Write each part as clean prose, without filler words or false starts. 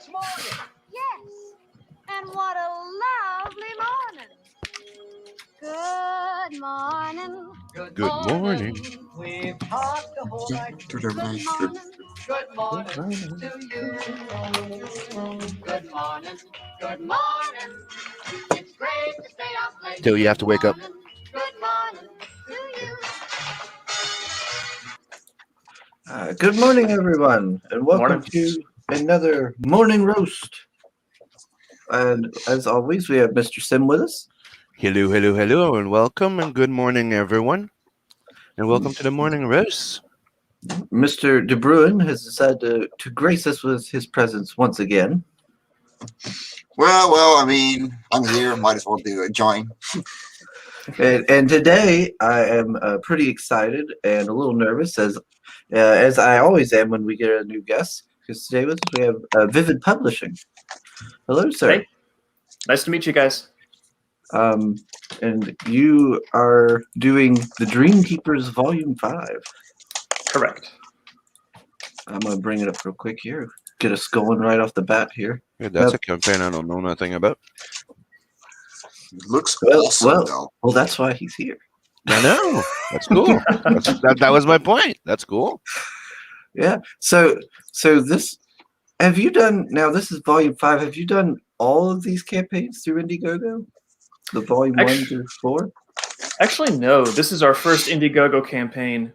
Yes, and what a lovely morning. Good morning. Good morning. We've talked the whole night. Good morning. Good morning to you. Good morning. Good morning. It's great to stay up late. Till you have to wake up. Good morning to you. Good morning, everyone, and welcome to another morning roast. And as always, we have Mr. Sim with us. Hello, hello, hello, and welcome, and good morning, everyone. And welcome to the morning roast. Mr. De Bruin has decided to grace us with his presence once again. Well, I mean, I'm here. Might as well do a join. And today I am pretty excited and a little nervous, as I always am when we get a new guest. Because today with us we have Vivid Publishing. Hello, sir. Hey. Nice to meet you guys. And you are doing the Dreamkeepers Volume 5. Correct. I'm going to bring it up real quick here. Get us going right off the bat here. Yeah, that's a campaign I don't know nothing about. Looks awesome, though. Well, that's why he's here. I know. That's cool. That was my point. That's cool. Yeah. So this, have you done, now this is Volume 5. Have you done all of these campaigns through Indiegogo? The Volume 1 through 4? Actually, no. This is our first Indiegogo campaign.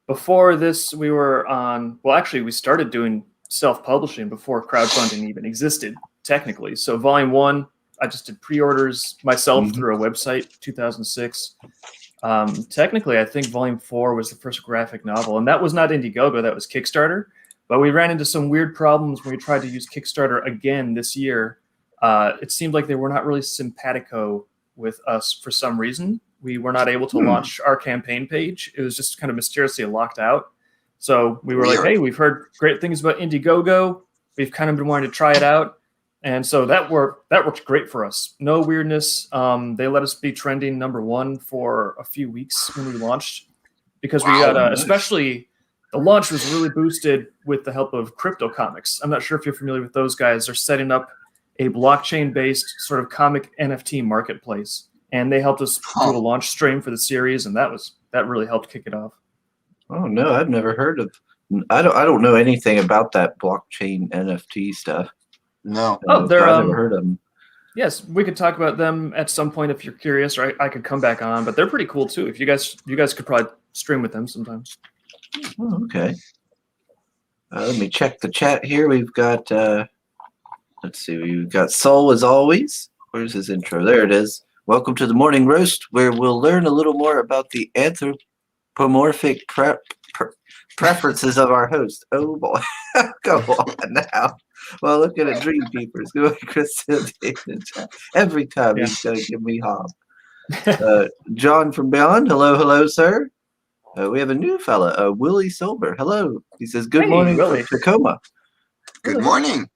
Before this, we were on, well, actually, we started doing self-publishing before crowdfunding even existed, technically. So Volume 1, I just did pre-orders myself through a website, 2006. Technically, I think Volume 4 was the first graphic novel, and that was not Indiegogo, that was Kickstarter. But we ran into some weird problems when we tried to use Kickstarter again this year. It seemed like they were not really simpatico with us for some reason. We were not able to launch our campaign page. It was just kind of mysteriously locked out. So we were like, hey, we've heard great things about Indiegogo. We've kind of been wanting to try it out. And so that worked great for us. No weirdness. They let us be trending #1 for a few weeks when we launched, because we got especially the launch was really boosted with the help of Crypto Comics. I'm not sure if you're familiar with those guys. They're setting up a blockchain-based sort of comic NFT marketplace, and they helped us do a launch stream for the series, and that really helped kick it off. Oh no, I've never heard of. I don't know anything about that blockchain NFT stuff. No. I've never heard of them. Yes, we could talk about them at some point if you're curious, or I could come back on. But they're pretty cool too. If you guys could probably stream with them sometimes. Oh, okay. Let me check the chat here. We've got. Let's see. We've got Soul as always. Where's his intro? There it is. Welcome to the Morning Roast, where we'll learn a little more about the anthropomorphic preferences of our host. Oh boy, go on now. Well, look at it, Dreamkeepers. Go ahead, Kristen. Every time he's gonna give me hob. John from Beyond. Hello, sir. We have a new fella, Willie Silver. Hello. He says, "Good morning, Willie. from Tacoma." Good morning.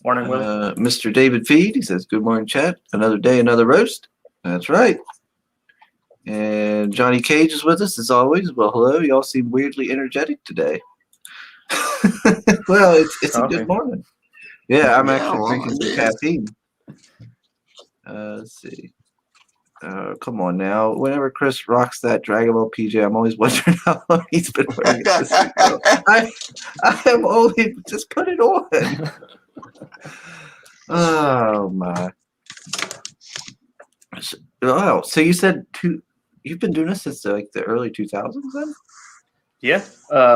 Morning, Willie. Mr. David Feed. He says, "Good morning, chat. Another day, another roast." That's right. And Johnny Cage is with us as always. Well, hello. Y'all seem weirdly energetic today. Well, it's a good morning. Yeah, I'm actually drinking some caffeine. Let's see. Come on now. Whenever Chris rocks that Dragon Ball PJ, I'm always wondering how long he's been wearing it. I have only just put it on. Oh my. Oh, so you said you've been doing this since like the early 2000s then? Yeah.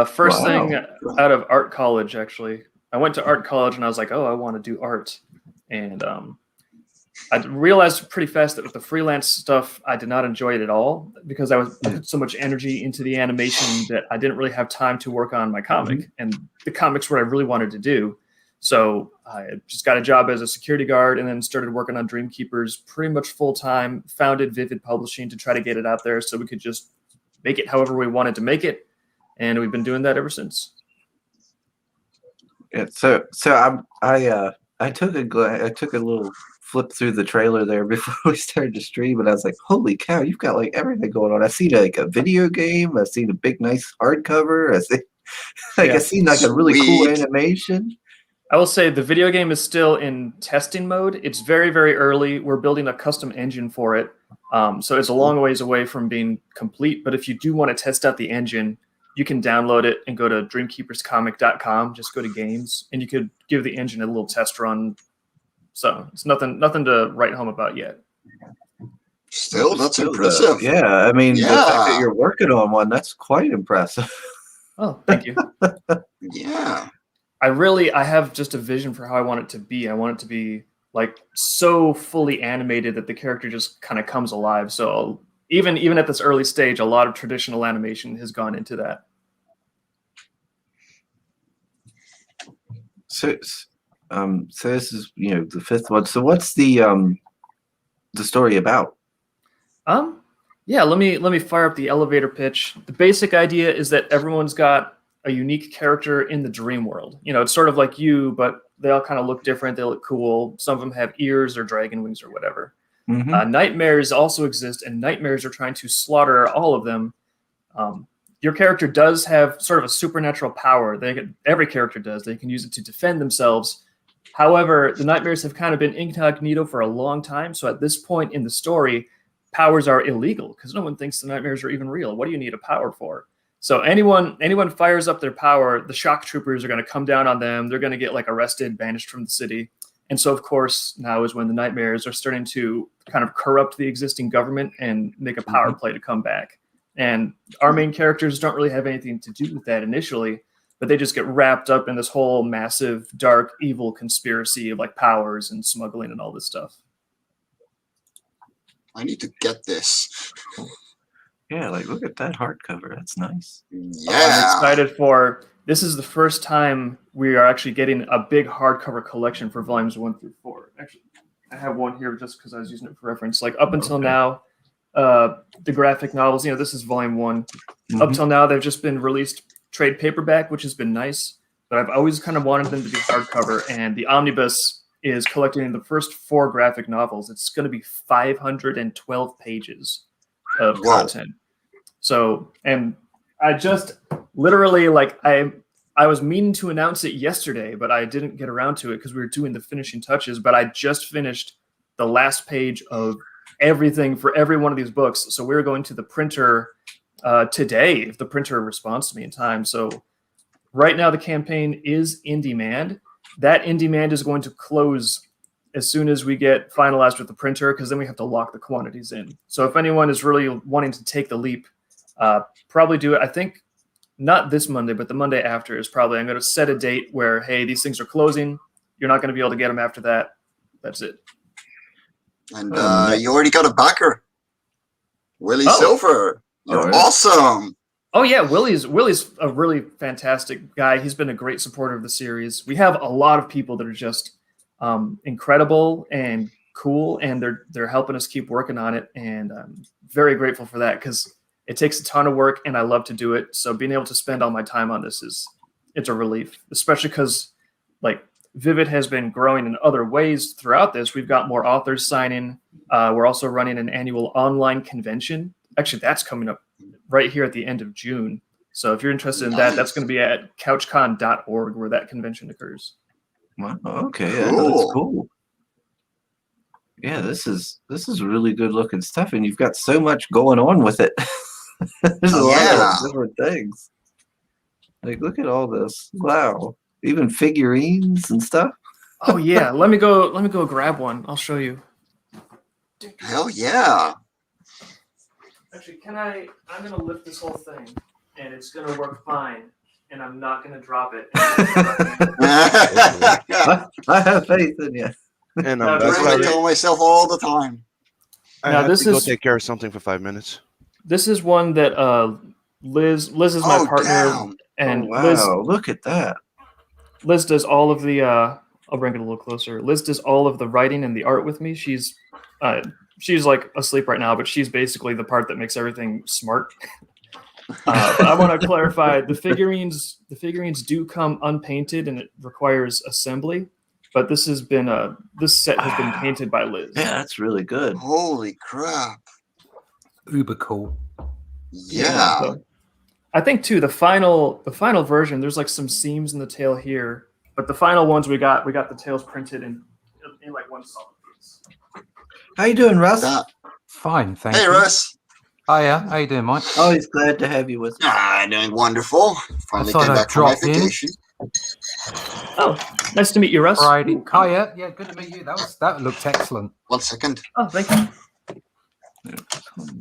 First thing out of art college, actually. I went to art college and I was like, oh, I want to do art. And I realized pretty fast that with the freelance stuff, I did not enjoy it at all, because I put so much energy into the animation that I didn't really have time to work on my comic. And the comics were what I really wanted to do. So I just got a job as a security guard and then started working on Dreamkeepers pretty much full time, founded Vivid Publishing to try to get it out there so we could just make it however we wanted to make it. And we've been doing that ever since. Yeah, so I took a little flip through the trailer there before we started to stream, and I was like, holy cow, you've got like everything going on. I've seen like a video game, I've seen a big nice hardcover, I've seen like a really cool animation. I will say the video game is still in testing mode. It's very, very early. We're building a custom engine for it. So it's a long ways away from being complete. But if you do want to test out the engine, you can download it and go to dreamkeeperscomic.com. Just go to games, and you could give the engine a little test run. So it's nothing to write home about yet. Still, that's Still, impressive. yeah, I mean, the fact Yeah. that you're working on one, that's quite impressive. Oh, thank you. Yeah. I have just a vision for how I want it to be. I want it to be like so fully animated that the character just kind of comes alive. So even at this early stage, a lot of traditional animation has gone into that. So this is the fifth one. So what's the story about? Yeah, let me fire up the elevator pitch. The basic idea is that everyone's got a unique character in the dream world. It's sort of like you, but they all kind of look different. They look cool. Some of them have ears or dragon wings or whatever. Mhm. Nightmares also exist, and nightmares are trying to slaughter all of them. Your character does have sort of a supernatural power. Every character does. They can use it to defend themselves. However, the nightmares have kind of been incognito for a long time. So at this point in the story, powers are illegal because no one thinks the nightmares are even real. What do you need a power for? So anyone fires up their power, the shock troopers are going to come down on them. They're going to get arrested, banished from the city. And so, of course, now is when the nightmares are starting to kind of corrupt the existing government and make a power play to come back. And our main characters don't really have anything to do with that initially, but they just get wrapped up in this whole massive, dark, evil conspiracy of powers and smuggling and all this stuff. I need to get this. Yeah, look at that hardcover. That's nice. I'm Yeah. excited for this. Is the first time we are actually getting a big hardcover collection for volumes 1 through 4. Actually, I have one here just because I was using it for reference. Up until now, the graphic novels, this is volume 1. Up till now, they've just been released trade paperback, which has been nice. But I've always kind of wanted them to be hardcover, and the omnibus is collecting the first 4 graphic novels. It's going to be 512 pages of Wow. content. So, and I just literally I was meaning to announce it yesterday, but I didn't get around to it because we were doing the finishing touches. But I just finished the last page of everything for every one of these books. So we're going to the printer today if the printer responds to me in time. So right now the campaign is in demand. That in demand is going to close as soon as we get finalized with the printer, because then we have to lock the quantities in. So if anyone is really wanting to take the leap, probably do it. I think not this Monday, but the Monday after is probably, I'm going to set a date where, hey, these things are closing. You're not going to be able to get them after that. That's it. And you already got a backer. Willie Oh. Silver. You're Alright. awesome. Oh yeah, Willie's a really fantastic guy. He's been a great supporter of the series. We have a lot of people that are just incredible and cool, and they're helping us keep working on it. And I'm very grateful for that because it takes a ton of work, and I love to do it. So being able to spend all my time on this it's a relief, especially because Vivid has been growing in other ways throughout this. We've got more authors signing. We're also running an annual online convention. Actually, that's coming up right here at the end of June. So if you're interested in that, that's going to be at couchcon.org where that convention occurs. Wow. Okay. Yeah, that's cool. Yeah, this is really good looking stuff, and you've got so much going on with it. There's a lot of different things. Look at all this. Wow. Even figurines and stuff. Oh yeah, let me go grab one. I'll show you. Hell yeah. Actually, I'm going to lift this whole thing, and it's going to work fine, and I'm not going to drop it. I have faith in you. And No, That's what I Really? tell myself all the time. I Now, have this to go is- take care of something for 5 minutes. This is one that Liz is my Oh, partner, damn. and Oh, wow. Look at that. Liz does all of the. I'll bring it a little closer. Liz does all of the writing and the art with me. She's asleep right now, but she's basically the part that makes everything smart. But I want to clarify: the figurines do come unpainted, and it requires assembly. But this set has been painted by Liz. Yeah, that's really good. Holy crap. Uber cool. Yeah. So I think too the final version. There's some seams in the tail here, But the final ones we got the tails printed in like one solid piece. How you doing, Russ? That. Fine, thank Hey, you. Russ. Hiya, how you doing, Mike? Always glad to have you with us. Doing wonderful. Finally thought came I'd back from my drop in. vacation. Oh, nice to meet you, Russ. Friday. Hiya, yeah, good to meet you. That looked excellent. 1 second. Oh, thank you.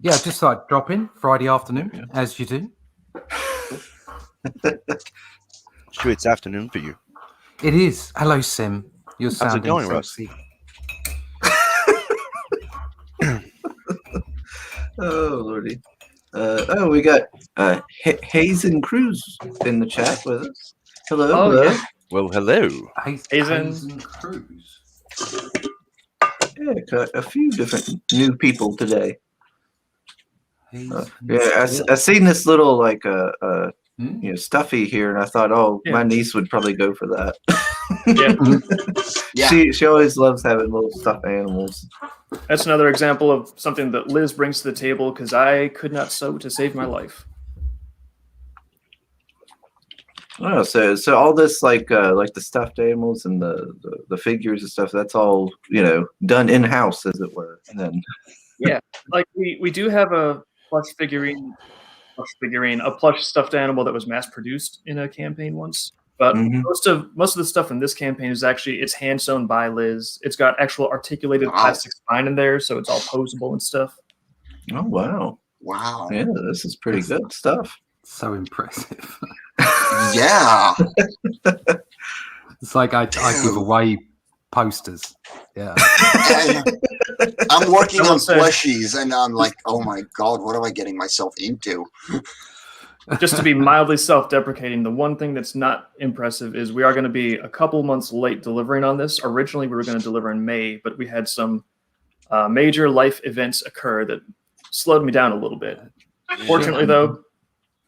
Yeah, just thought I'd drop in Friday afternoon, as you do. Sure, it's afternoon for you. It is. Hello, Sim. You're How's it sounding going, Russ? sexy. Oh, Lordy. We got Hazen Cruz in the chat with us. Hello. Oh, hello. yeah. Well, hello. Hazen. Cruz. Yeah, got a few different new people today. Hazen Yeah, Cruz. I seen this little like Hmm? stuffy here, and I thought, oh, Yeah. my niece would probably go for that. Yeah. Yeah. She always loves having little stuffed animals. That's another example of something that Liz brings to the table because I could not sew to save my life. Oh, so all this like the stuffed animals and the figures and stuff, that's all done in house, as it were. And then Like we do have a plush stuffed animal that was mass produced in a campaign once. But Mhm. most of the stuff in this campaign is actually it's hand sewn by Liz. It's got actual articulated Wow. plastic spine in there, so it's all posable and stuff. oh wow, Wow. yeah, this is pretty good stuff. So impressive. Yeah. It's like I give away posters. Yeah. I'm working Someone on said- plushies, and I'm like, oh my god, what am I getting myself into? Just to be mildly self-deprecating, the one thing that's not impressive is we are going to be a couple months late delivering on this. Originally, we were going to deliver in May, but we had some major life events occur that slowed me down a little bit. Fortunately, though,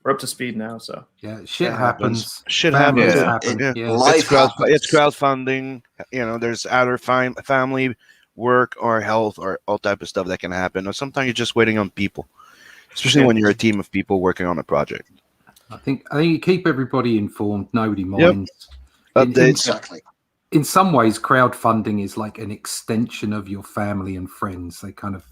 we're up to speed now. So Yeah, shit That happens. Shit Families happens. happen. Yeah. Yeah. Life It's happens. crowdfunding. There's either family, work, or health, or all type of stuff that can happen. Or sometimes you're just waiting on people, especially Yeah. when you're a team of people working on a project. I think you keep everybody informed. Nobody minds. Updates. Exactly. In some ways, crowdfunding is like an extension of your family and friends. They kind of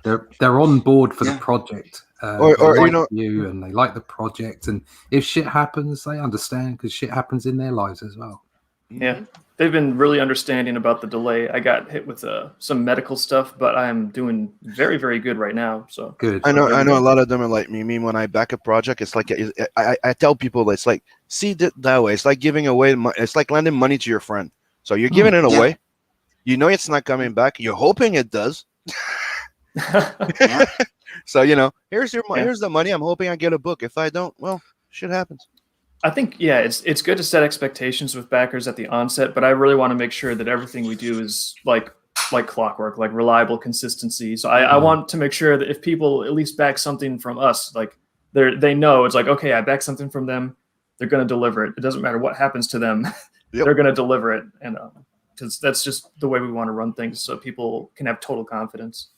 they're on board for Yeah. the project. Or they you like know- you and they like the project. And if shit happens, they understand because shit happens in their lives as well. yeah, they've been really understanding about the delay. I got hit with some medical stuff, but I'm doing very, very good right now. So Good. I know a lot of them are like me. When I back a project, it's like I tell people it's like see that way. It's like giving away. It's like lending money to your friend. So you're giving it Yeah. away. You know it's not coming back. You're hoping it does. Yeah. So here's the money. I'm hoping I get a book. If I don't, well, shit happens. I think it's good to set expectations with backers at the onset, but I really want to make sure that everything we do is like clockwork, like reliable consistency. So I want to make sure that if people at least back something from us, like they know it's like, okay, I back something from them, they're going to deliver it. It doesn't matter what happens to them, Yep. they're going to deliver it, and because that's just the way we want to run things, so people can have total confidence.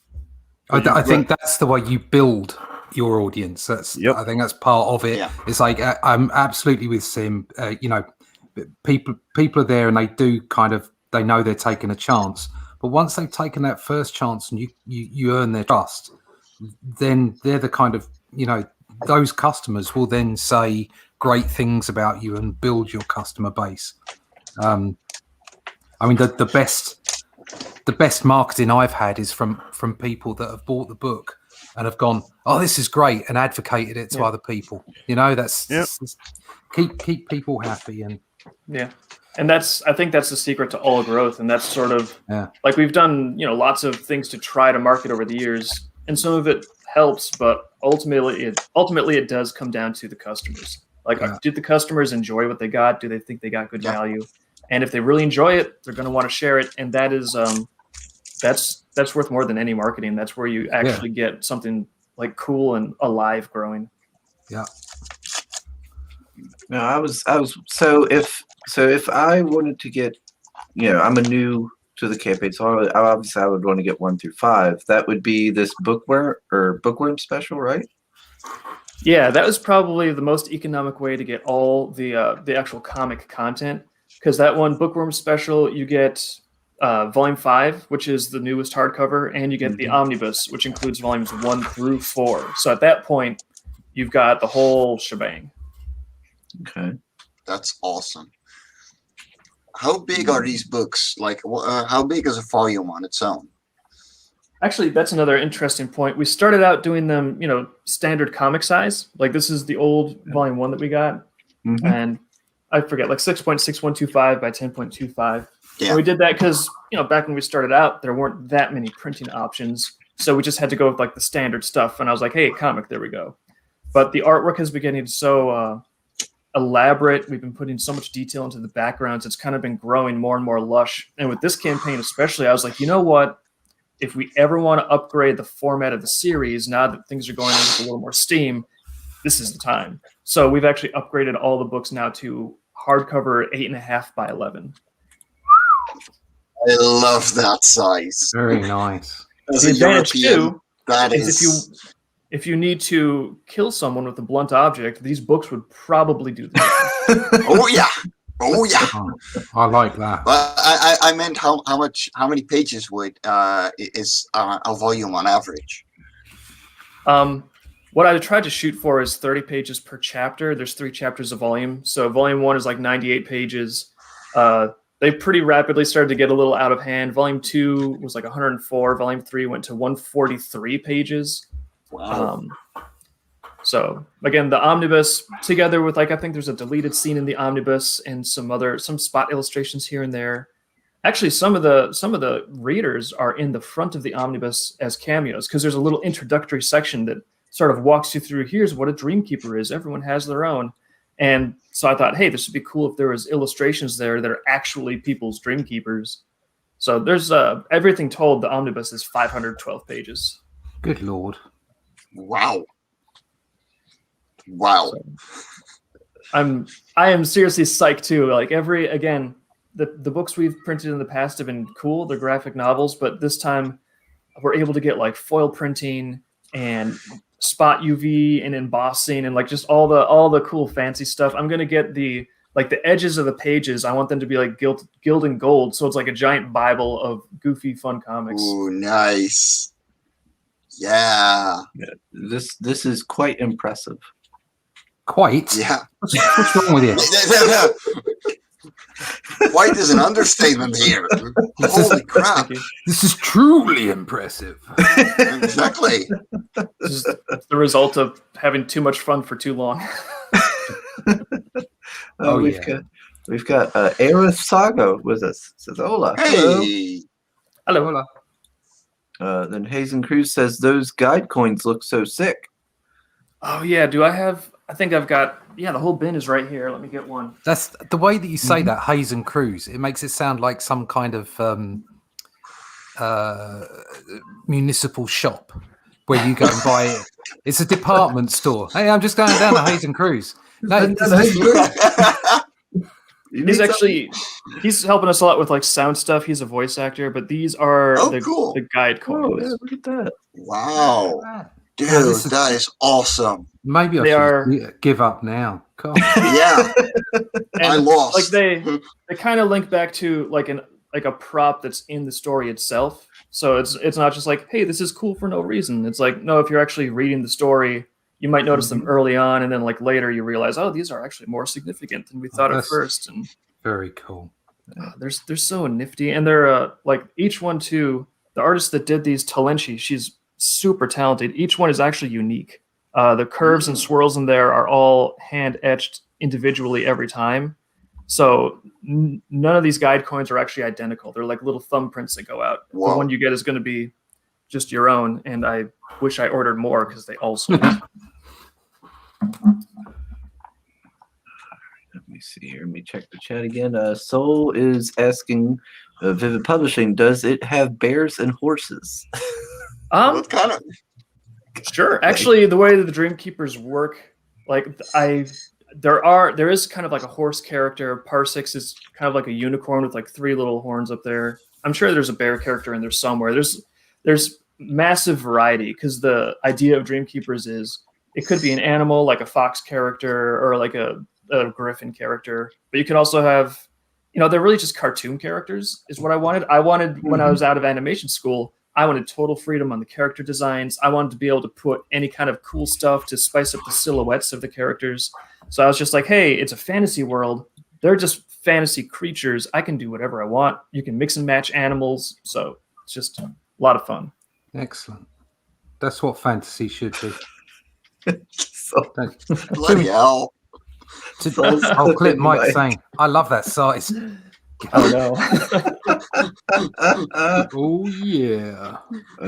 I think that's the way you build your audience. Yep. I think that's part of it. Yeah. It's like I'm absolutely with Sim. People are there and they do they know they're taking a chance. But once they've taken that first chance and you earn their trust, then they're the kind of those customers will then say great things about you and build your customer base. I mean, the best marketing I've had is from people that have bought the book and have gone, oh, this is great, and advocated it to other people. That's keep people happy. And Yeah. And I think that's the secret to all growth. And that's sort of like we've done, lots of things to try to market over the years, and some of it helps, but ultimately it does come down to the customers. Like, did the customers enjoy what they got? Do they think they got good value? And if they really enjoy it, they're going to want to share it. And that is, that's worth more than any marketing. That's where you actually get something like cool and alive growing. Yeah. No, I was so if I wanted to get, I'm a new to the campaign, so I would want to get 1 through 5. That would be this bookworm special, right? Yeah, that was probably the most economic way to get all the actual comic content. because that one Bookworm special, you get volume 5, which is the newest hardcover, and you get the omnibus, which includes volumes 1 through 4. So at that point, you've got the whole shebang. Okay. That's awesome. How big are these books? Like, how big is a volume on its own? Actually, that's another interesting point. We started out doing them, standard comic size. Like this is the old volume 1 that we got, and I forget, like 6.6125 by 10.25. Yeah. And we did that because back when we started out, there weren't that many printing options, so we just had to go with like the standard stuff. And I was like, hey, comic, there we go. But the artwork has been getting so elaborate. We've been putting so much detail into the backgrounds. It's kind of been growing more and more lush. And with this campaign especially, I was like, you know what? If we ever want to upgrade the format of the series, now that things are going in with a little more steam, this is the time. So we've actually upgraded all the books now to hardcover 8.5 by 11. I love that size. Very nice. As The a advantage European, too that is is. if you need to kill someone with a blunt object, these books would probably do that. Oh yeah. Oh yeah. Oh, I like that. But I meant how many pages would is a volume on average? What I tried to shoot for is 30 pages per chapter. There's 3 chapters a volume. So volume 1 is like 98 pages. They pretty rapidly started to get a little out of hand. Volume 2 was like 104. Volume 3 went to 143 pages. Wow. So again, the omnibus together with I think there's a deleted scene in the omnibus and some spot illustrations here and there. Actually, some of the readers are in the front of the omnibus as cameos because there's a little introductory section that sort of walks you through. Here's what a Dreamkeeper is. Everyone has their own. And so I thought, hey, this would be cool if there was illustrations there that are actually people's Dreamkeepers. So there's everything told. The omnibus is 512 pages. Good Lord. Wow. Wow. I am seriously psyched too. Like the books we've printed in the past have been cool. They're graphic novels, but this time we're able to get like foil printing and spot UV and embossing and like just all the cool fancy stuff. I'm gonna get the edges of the pages. I want them to be like gilt and gold, so it's like a giant Bible of goofy fun comics. Ooh, nice. Yeah. This is quite impressive. Quite? Yeah. What's wrong with you? White is an understatement here. Holy crap. Thank you. This is truly impressive. Exactly. This is the result of having too much fun for too long. Oh, we've got Aerith Saga with us. Says hola. Hello. Hey. Hello. Then Hazen Cruz says those guide coins look so sick. Oh yeah, I think I've got the whole bin is right here. Let me get one. That's the way that you say that, Hazen Cruz. It makes it sound like some kind of municipal shop where you go and buy it. It's a department store. Hey, I'm just going down to Hazen Cruz. No, he's helping us a lot with like sound stuff. He's a voice actor, but these are cool. the guide coins. Oh, yeah, look at that. Wow. Dude, that is awesome. Maybe I should give up now. God. Yeah. I lost. Like they kind of link back to like a prop that's in the story itself. So it's not just like, hey, this is cool for no reason. It's like, no, if you're actually reading the story, you might notice them early on, and then like later you realize, oh, these are actually more significant than we thought at first. And very cool. They're so nifty, and they're like each one too. The artist that did these, Talenchi, she's super talented. Each one is actually unique. The curves and swirls in there are all hand etched individually every time. So none of these guide coins are actually identical. They're like little thumbprints that go out. Whoa. The one you get is going to be just your own. And I wish I ordered more because they all sold. Let me see here. Let me check the chat again. Soul is asking Vivid Publishing, does it have bears and horses? What kind of? Sure. Actually, the way that the Dreamkeepers work, like there is kind of like a horse character. Parsix is kind of like a unicorn with like 3 little horns up there. I'm sure there's a bear character in there somewhere. There's massive variety because the idea of Dreamkeepers is it could be an animal like a fox character or like a griffin character, but you can also have they're really just cartoon characters is what I wanted. I wanted when I was out of animation school, I wanted total freedom on the character designs. I wanted to be able to put any kind of cool stuff to spice up the silhouettes of the characters. So I was just like, hey, it's a fantasy world. They're just fantasy creatures. I can do whatever I want. You can mix and match animals. So it's just a lot of fun. Excellent. That's what fantasy should be. So, Bloody hell. Oh, Clip Mike saying, I love that size. Oh, no. Oh, yeah.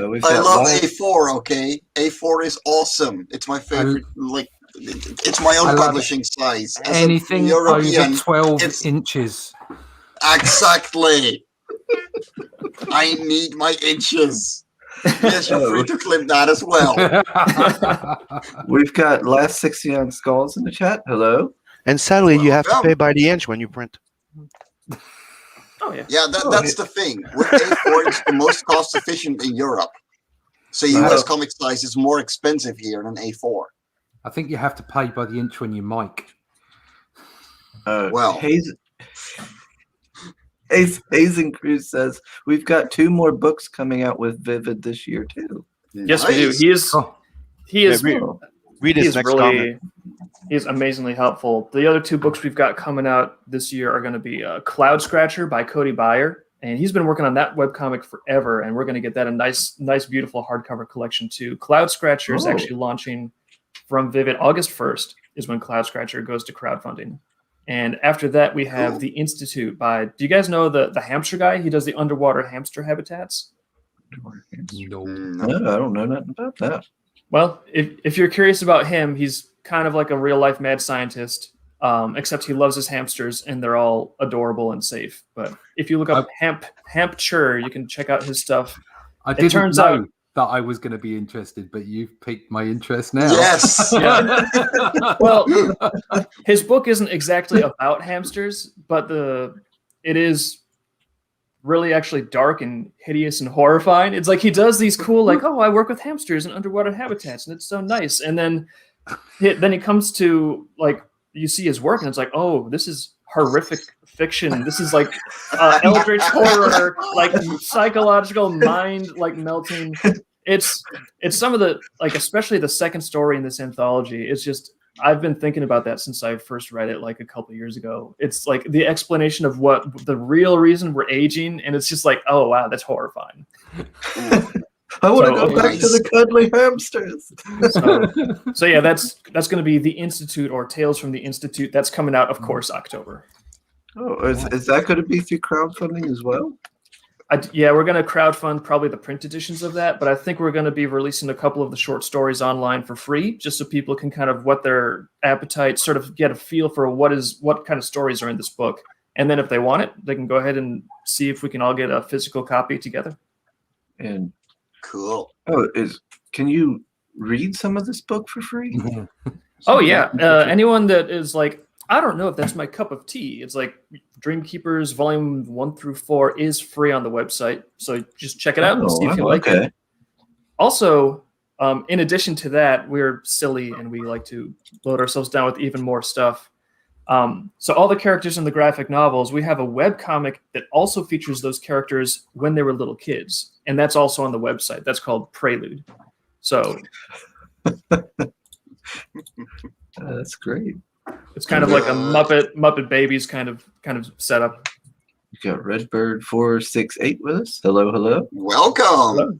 we've I got love live- A4, okay? A4 is awesome. It's my favorite, it's my I own love publishing size. As a Anything European, over 12 it's- inches. Exactly. I need my inches. Yes, you're free to claim that as well. We've got Last 60 on Skulls in the chat. Hello. And sadly, you have to Welcome. pay by the inch when you print. Oh, yeah. Yeah, that's the thing. With A4, it's the most cost efficient in Europe. So US comic size is more expensive here than A4. I think you have to pay by the inch when you mic. Well. Hazen Cruz says we've got 2 more books coming out with Vivid this year too. Yes, we do. Nice. He is Yeah, read his next comment. He is amazingly helpful. The other 2 books we've got coming out this year are going to be Cloud Scratcher by Cody Byer. And he's been working on that webcomic forever. And we're going to get that a nice, beautiful hardcover collection too. Cloud Scratcher is actually launching from Vivid. August 1st is when Cloud Scratcher goes to crowdfunding. And after that, we have The Institute by, do you guys know the hamster guy? He does the underwater hamster habitats. No. No, I don't know nothing about that. Well, if you're curious about him, he's kind of like a real life mad scientist, except he loves his hamsters and they're all adorable and safe. But if you look up Hampture, you can check out his stuff. I didn't turns know out- that I was going to be interested, but you've piqued my interest now. Yes. Yeah. Well, his book isn't exactly about hamsters, but it is really actually dark and hideous and horrifying. It's like he does these cool, like, oh, I work with hamsters in underwater habitats, and it's so nice. And then he comes to, like, you see his work, and it's like, oh, this is horrific fiction. This is like eldritch horror, like psychological mind, like melting. It's some of the, like, especially the second story in this anthology. It's just, I've been thinking about that since I first read it like a couple years ago. It's like the explanation of what the real reason we're aging, and it's just like, oh wow, that's horrifying. I want to So, go back to the cuddly hamsters. So yeah, that's going to be The Institute, or Tales from the Institute. That's coming out, of course, October. Oh, is that going to be through crowdfunding as well? Yeah, we're going to crowdfund probably the print editions of that, but I think we're going to be releasing a couple of the short stories online for free, just so people can kind of whet their appetite, sort of get a feel for what kind of stories are in this book. And then if they want it, they can go ahead and see if we can all get a physical copy together. And Cool. can you read some of this book for free? Oh yeah, anyone that is like, I don't know if that's my cup of tea. It's like Dreamkeepers Volume 1 through 4 is free on the website, so just check it out and see if you like it. Also, in addition to that, we're silly and we like to load ourselves down with even more stuff. So all the characters in the graphic novels, we have a webcomic that also features those characters when they were little kids, and that's also on the website. That's called Prelude. So That's great. it's kind of like a Muppet Babies kind of setup. You got Redbird 468 with us. Hello. Welcome. Hello.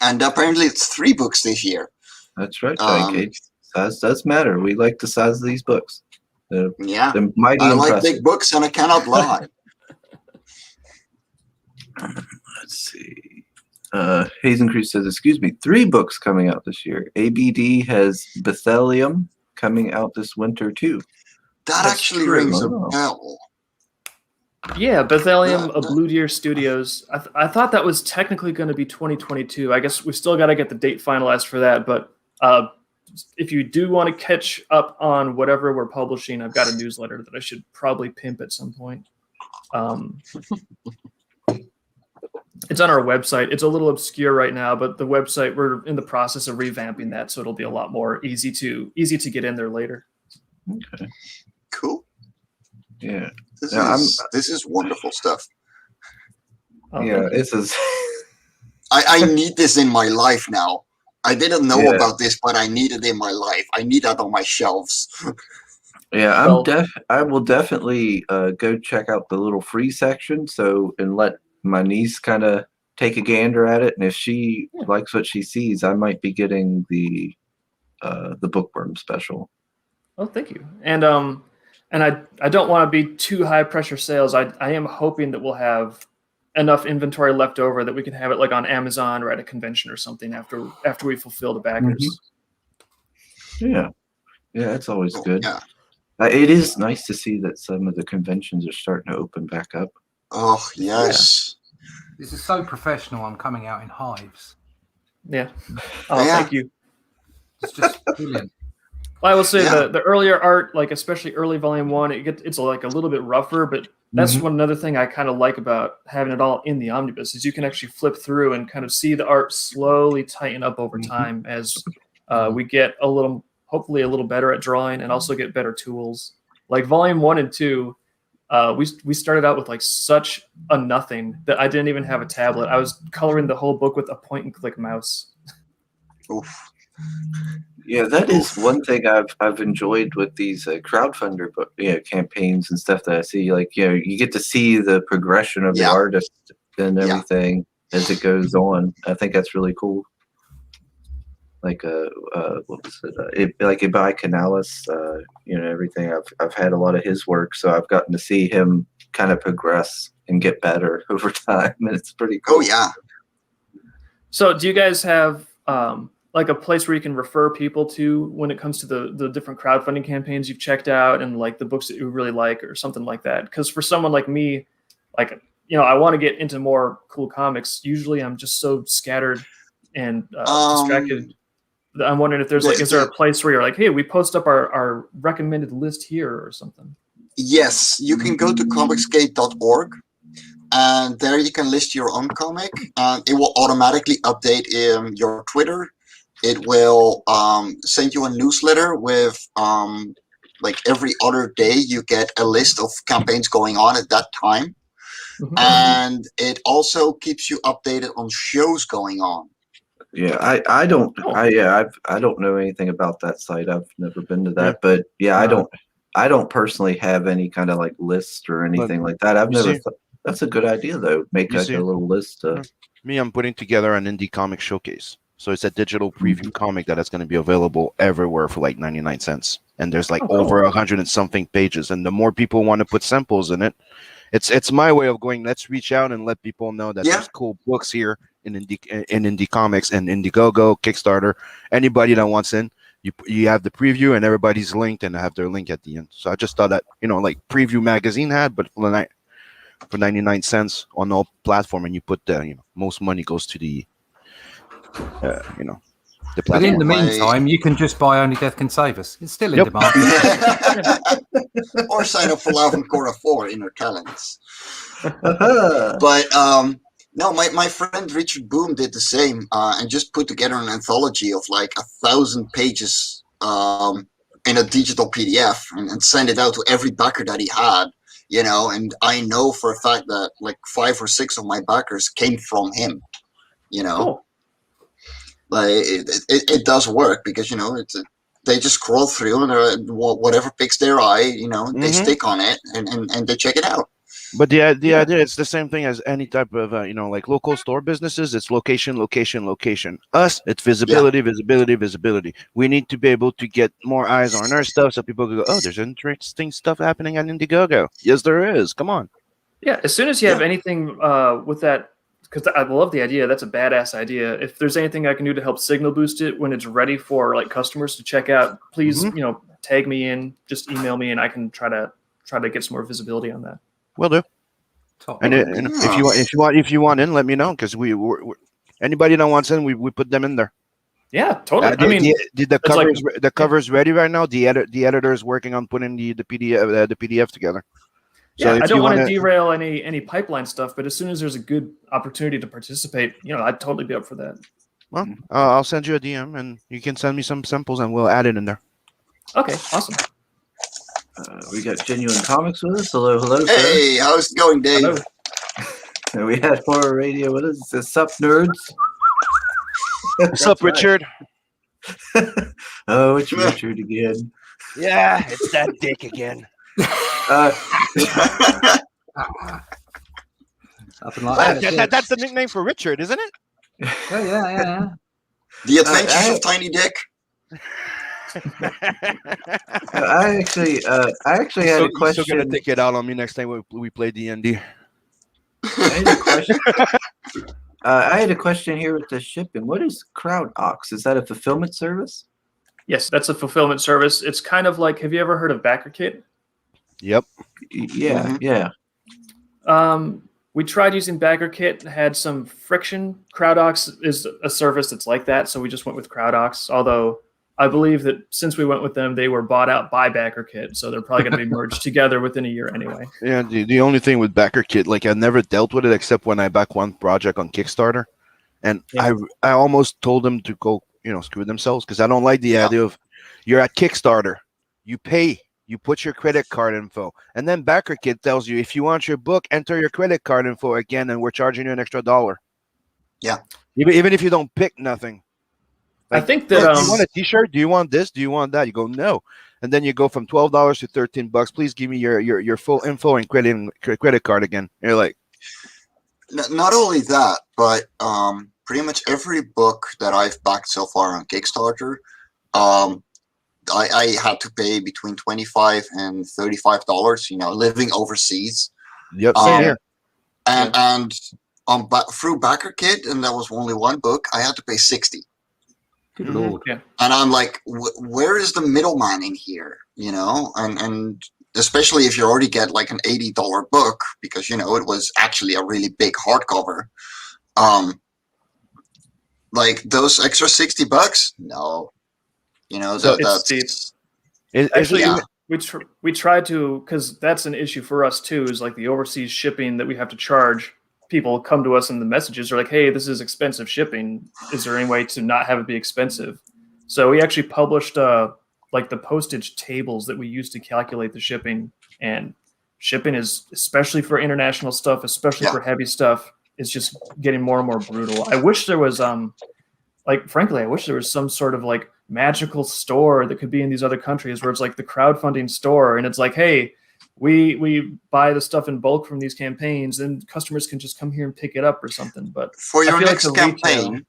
And apparently it's 3 books this year. That's right, Giant Cage. Size does matter. We like the size of these books. They're Yeah. mighty I like impressive. big books and I cannot lie. Let's see. Hazen Cruz says, excuse me, 3 books coming out this year. ABD has Bethlehem coming out this winter too. That That's actually true. rings a Oh. bell. Yeah, Bethlehem of Blue Deer Studios. I thought that was technically going to be 2022. I guess we still got to get the date finalized for that. But if you do want to catch up on whatever we're publishing, I've got a newsletter that I should probably pimp at some point. It's on our website. It's a little obscure right now, but the website, we're in the process of revamping that, so it'll be a lot more easy to get in there later. Okay. Cool. Yeah. This is wonderful stuff. Oh, yeah, thank you. this is. I need this in my life now. I didn't know Yeah. about this, but I need it in my life. I need that on my shelves. Yeah, Well- I will definitely go check out the little free section. So and let my niece kind of take a gander at it, and if she likes what she sees, I might be getting the Bookworm special. Oh, thank you. And I don't want to be too high pressure sales. I am hoping that we'll have enough inventory left over that we can have it like on Amazon or at a convention or something after we fulfill the backers. Yeah, it's always Oh, good. yeah. It is nice to see that some of the conventions are starting to open back up. Oh yes. This is so professional. I'm coming out in hives. Yeah. Oh, Yeah. thank you. It's just brilliant. Well, I will say Yeah. the earlier art, like especially early volume 1, it's like a little bit rougher, but that's one another thing I kind of like about having it all in the omnibus is you can actually flip through and kind of see the art slowly tighten up over time as we get hopefully a little better at drawing and also get better tools. Like volume 1 and 2, we started out with like such a nothing that I didn't even have a tablet. I was coloring the whole book with a point and click mouse. Oof. Yeah, that is one thing I've enjoyed with these crowdfunder campaigns and stuff that I see. Like, you get to see the progression of the Yeah. artist and Yeah. everything as it goes on. I think that's really cool. Like what was it? Like Ibai Canales, everything. I've had a lot of his work, so I've gotten to see him kind of progress and get better over time, and it's pretty cool. Oh yeah. So do you guys have like a place where you can refer people to when it comes to the different crowdfunding campaigns you've checked out and like the books that you really like or something like that? Because for someone like me, like, I want to get into more cool comics. Usually I'm just so scattered and distracted. I'm wondering if there's is there a place where you're like, hey, we post up our recommended list here or something? Yes, you can go to comicsgate.org and there you can list your own comic and it will automatically update in your Twitter. It will send you a newsletter with like every other day you get a list of campaigns going on at that time. Mhm. And it also keeps you updated on shows going on. Yeah, I don't Oh. I don't know anything about that site. I've never been to that, but I don't personally have any kind of like list or anything like that. I've you never see- thought that's a good idea though. Make You like see- a little list. Me, I'm putting together an indie comic showcase. So it's a digital preview comic that is going to be available everywhere for like 99 cents. And there's like over 100 and something pages. And the more people want to put samples in it, it's my way of going, let's reach out and let people know that there's cool books here in indie comics and Indiegogo, Kickstarter. Anybody that wants in, you have the preview and everybody's linked and have their link at the end. So I just thought that, like Preview Magazine had, but for 99 cents on all platform, and you put the most money goes to the the But platform. in the meantime, you can just buy Only Death Can Save Us. It's still in Yep. demand. Or sign up for Love and Cora 4 in her talents. Uh-huh. But no, my friend Richard Boom did the same and just put together an anthology of like 1,000 pages in a digital PDF and send it out to every backer that he had, and I know for a fact that like 5 or 6 of my backers came from him, Cool. Like it does work because, they just scroll through and whatever picks their eye, they stick on it and they check it out. But the idea, it's the same thing as any type of like local store businesses. It's location. Us, it's visibility. We need to be able to get more eyes on our stuff so people can go, oh, there's interesting stuff happening on Indiegogo. Yes, there is. Come on. Yeah, as soon as you have anything with that, because I love the idea. That's a badass idea. If there's anything I can do to help signal boost it when it's ready for like customers to check out, please, tag me in, just email me, and I can try to get some more visibility on that. Will do. Top And if you want in, let me know because we're anybody that wants in, we put them in there. Yeah, totally. The cover's ready right now. The editor is working on putting the PDF together. So I if don't you want to wanna- derail any pipeline stuff, but as soon as there's a good opportunity to participate, I'd totally be up for that. Well, I'll send you a DM and you can send me some samples and we'll add it in there. Okay, awesome. We got Genuine Comics with us. Hello, hello, sir. Hey, how's it going, Dave? Hello. And we had Horror Radio with us. What's up, nerds? What's up, That's right. Richard? Oh, it's Richard again. Yeah, it's that dick again. Uh, Something like that. That's the nickname for Richard, isn't it? Yeah. The Adventures I- of Tiny Dick. I actually had a Still question. gonna take it out on me next time we play D&D. I had a question. I had a question here with the shipping. What is CrowdOx? Is that a fulfillment service? Yes, that's a fulfillment service. It's kind of like, have you ever heard of BackerKit? Yep. Yeah, yeah. We tried using BackerKit, had some friction. CrowdOx is a service that's like that, so we just went with CrowdOx. Although I believe that since we went with them, they were bought out by BackerKit, so they're probably going to be merged together within a year anyway. Yeah, the only thing with BackerKit, like I never dealt with it except when I back one project on Kickstarter, and Yeah. I almost told them to go, screw themselves because I don't like the idea of you're at Kickstarter, you pay, you put your credit card info, and then BackerKit tells you if you want your book, enter your credit card info again, and we're charging you an extra $1. Yeah. Even if you don't pick nothing. I think that Do you want a T-shirt? Do you want this? Do you want that? You go no, and then you go from $12 to $13. Please give me your full info and credit card again. You're like, Not only that, but pretty much every book that I've backed so far on Kickstarter, I had to pay between $25 and $35. Living overseas, yep, Um, same here. and through BackerKit, and that was only one book, I had to pay $60. Good Mhm. lord. Yeah. And I'm like, where is the middleman in here? And especially if you already get like an $80 book, because it was actually a really big hardcover. Like those extra $60, no. So it's that's Actually, yeah. we tried to, because that's an issue for us too, is like the overseas shipping that we have to charge. People come to us and the messages are like, hey, this is expensive shipping. Is there any way to not have it be expensive? So we actually published like the postage tables that we use to calculate the shipping. And shipping is, especially for international stuff, especially Yeah. for heavy stuff, is just getting more and more brutal. I wish there was frankly, I wish there was some sort of like magical store that could be in these other countries where it's like the crowdfunding store and it's like, hey, we buy the stuff in bulk from these campaigns and customers can just come here and pick it up or something. But For I your feel like next the campaign,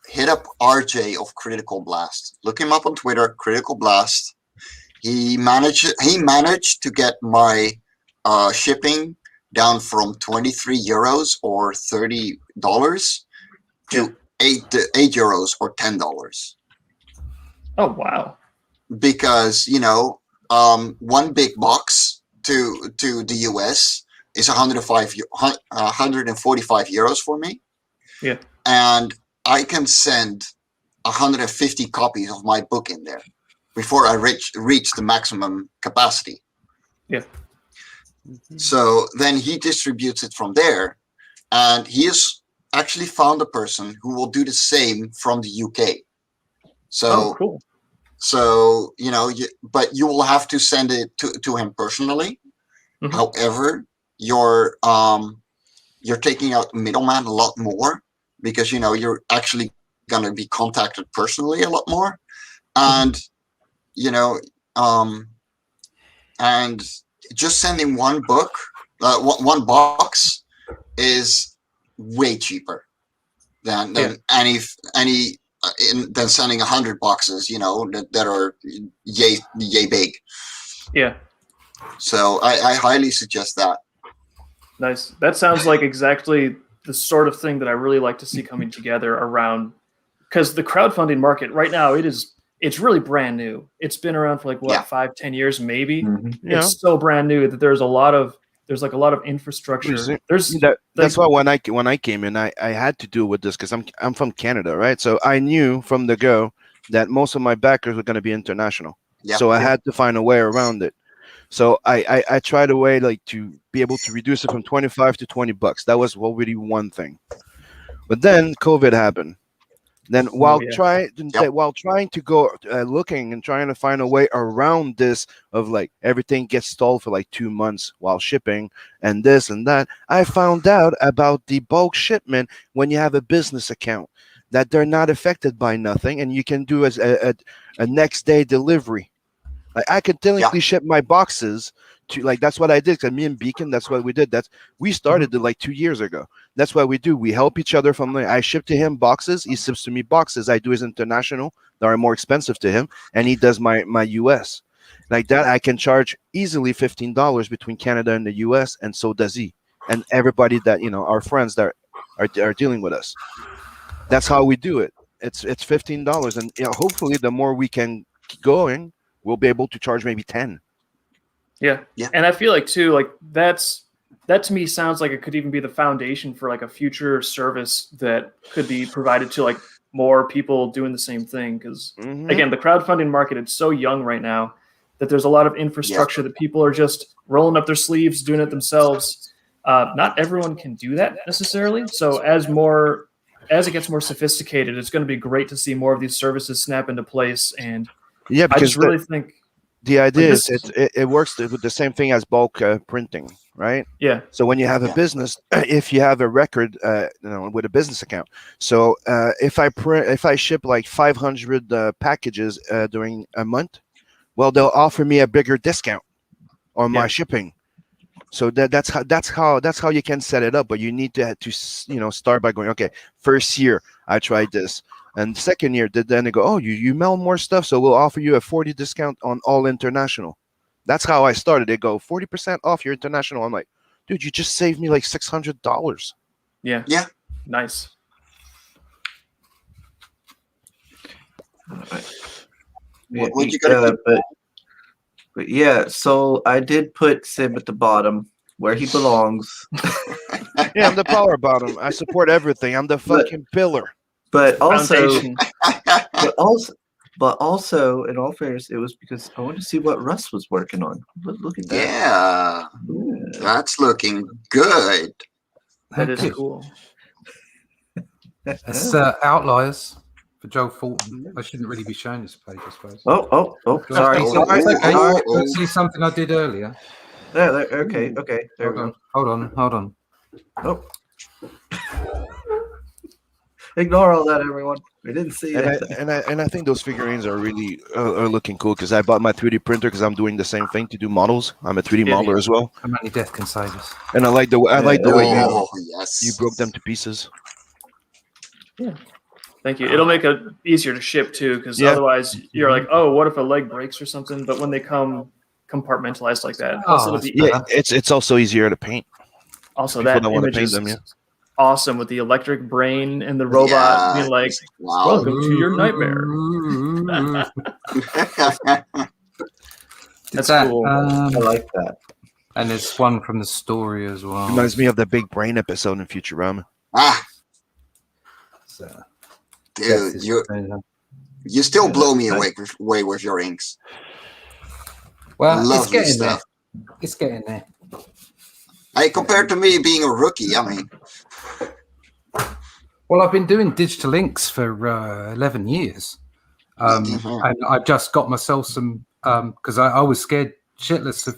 hit up RJ of Critical Blast. Look him up on Twitter, Critical Blast. He managed to get my shipping down from 23 euros or $30 to €8 or $10. Oh wow. Because one big box to the US is 145 euros for me. Yeah. And I can send 150 copies of my book in there before I reach the maximum capacity. Yeah. So then he distributes it from there, and he has actually found a person who will do the same from the UK. So Oh, cool. So, but you will have to send it to him personally. Mhm. However, you're taking out middleman a lot more because, you're actually going to be contacted personally a lot more. And, and just sending one book, one box is way cheaper than any than sending 100 boxes, that are yay big. Yeah. So I highly suggest that. Nice. That sounds like exactly the sort of thing that I really like to see coming together around, because the crowdfunding market right now, it's really brand new. It's been around for 5-10 years, maybe. Yeah. It's so brand new that there's a lot of infrastructure. That's why when I came in, I had to deal with this because I'm from Canada, right? So I knew from the go that most of my backers were going to be international. Yeah. So I had to find a way around it. So I tried a way to be able to reduce it from $25 to $20. That was already one thing. But then COVID happened. Then while yeah. while trying to go looking and trying to find a way around this of like everything gets stalled for like 2 months while shipping and this and that, I found out about the bulk shipment when you have a business account, that they're not affected by nothing, and you can do as a next day delivery. Like I could technically ship my boxes to, like, that's what I did. Cause me and Beacon, that's what we did. We started it like 2 years ago. That's what we do. We help each other from I ship to him boxes, he ships to me boxes. I do his international that are more expensive to him, and he does my US. Like that, I can charge easily $15 between Canada and the US, and so does he. And everybody that our friends that are dealing with us. That's how we do it. It's $15, and hopefully the more we can keep going, we'll be able to charge maybe 10. Yeah. And I feel like too, like that to me sounds like it could even be the foundation for like a future service that could be provided to like more people doing the same thing. Because again, the crowdfunding market, it's so young right now that there's a lot of infrastructure that people are just rolling up their sleeves, doing it themselves. Not everyone can do that necessarily. So as it gets more sophisticated, it's going to be great to see more of these services snap into place. And yeah, because I just really think the idea is it works with the same thing as bulk printing, right? Yeah. So when you have a business, if you have a record, with a business account, so if I ship like 500 packages during a month, well, they'll offer me a bigger discount on my shipping. So that's how you can set it up. But you need to start by going, okay, first year I tried this. And second year, then they go, oh, you mail more stuff, so we'll offer you a 40% discount on all international. That's how I started. They go 40% off your international. I'm like, dude, you just saved me like $600. Yeah. Yeah. Nice. What you gotta but yeah, so I did put Sim at the bottom where he belongs. Yeah, I'm the power bottom. I support everything. I'm the fucking pillar. But also, Foundation. but also, in all fairness, it was because I wanted to see what Russ was working on. Look at that. Yeah, that's looking good. That is cool. It's Outliers for Joe Fulton. I shouldn't really be showing this page, I suppose. Oh, sorry. Let's see something I did earlier. There, okay. There we go. Hold on. Oh. Ignore all that, everyone. We didn't see it. And I think those figurines are really are looking cool, because I bought my 3D printer because I'm doing the same thing to do models. I'm a 3D modeler as well, How many death can save us? and I like the way Yes. you broke them to pieces. Yeah. Thank you. It'll make it easier to ship too, because otherwise you're like, oh, what if a leg breaks or something? But when they come compartmentalized like that, it'll be It's also easier to paint. also People that don't want to image paint is them, awesome with the electric brain and the robot being like, wow. welcome to your nightmare. That's cool. I like that. And there's one from the story as well. Reminds me of the Big Brain episode in Futurama. So, Dude, you still blow me away with your inks. well, Lovely it's getting stuff. there. It's getting there. Hey, compared to me being a rookie, I mean, Well, I've been doing digital inks for 11 years. And I just got myself some, because I was scared shitless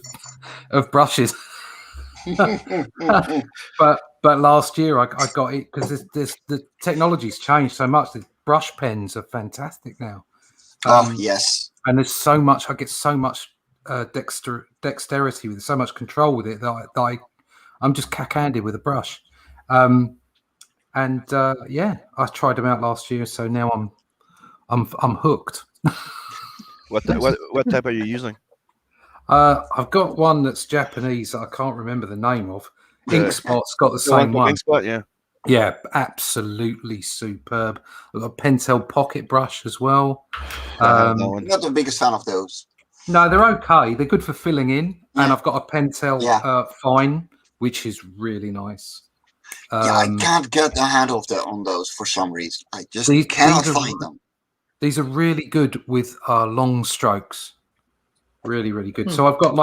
of brushes. But last year I got it because the technology's changed so much. The brush pens are fantastic now. yes. And there's so much. I get so much dexterity with it, so much control with it that I'm just cack-handed with a brush. I tried them out last year, so now I'm hooked. What type are you using? I've got one that's Japanese that I can't remember the name of. Inkspot's got the same one. Inkspot, yeah. Yeah, absolutely superb. I've got a Pentel pocket brush as well. I'm not the biggest fan of those. No, they're okay. They're good for filling in. Yeah. And I've got a Pentel Fine, which is really nice. I can't get a handle on those for some reason. I just cannot find them. These are really good with long strokes. Really, really good. So I've got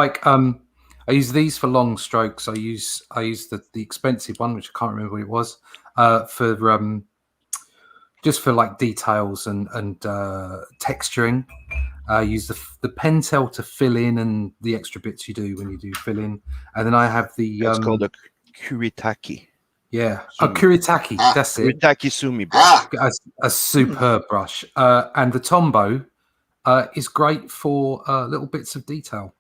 I use these for long strokes. I use the expensive one, which I can't remember what it was, for just for like details and texturing. Use the Pentel to fill in and the extra bits you do when you do fill in, and then I have the It's called a Kuritake. Kuritake. Ah. That's it. Kuritake Sumi brush. A superb brush, and the Tombow is great for little bits of detail.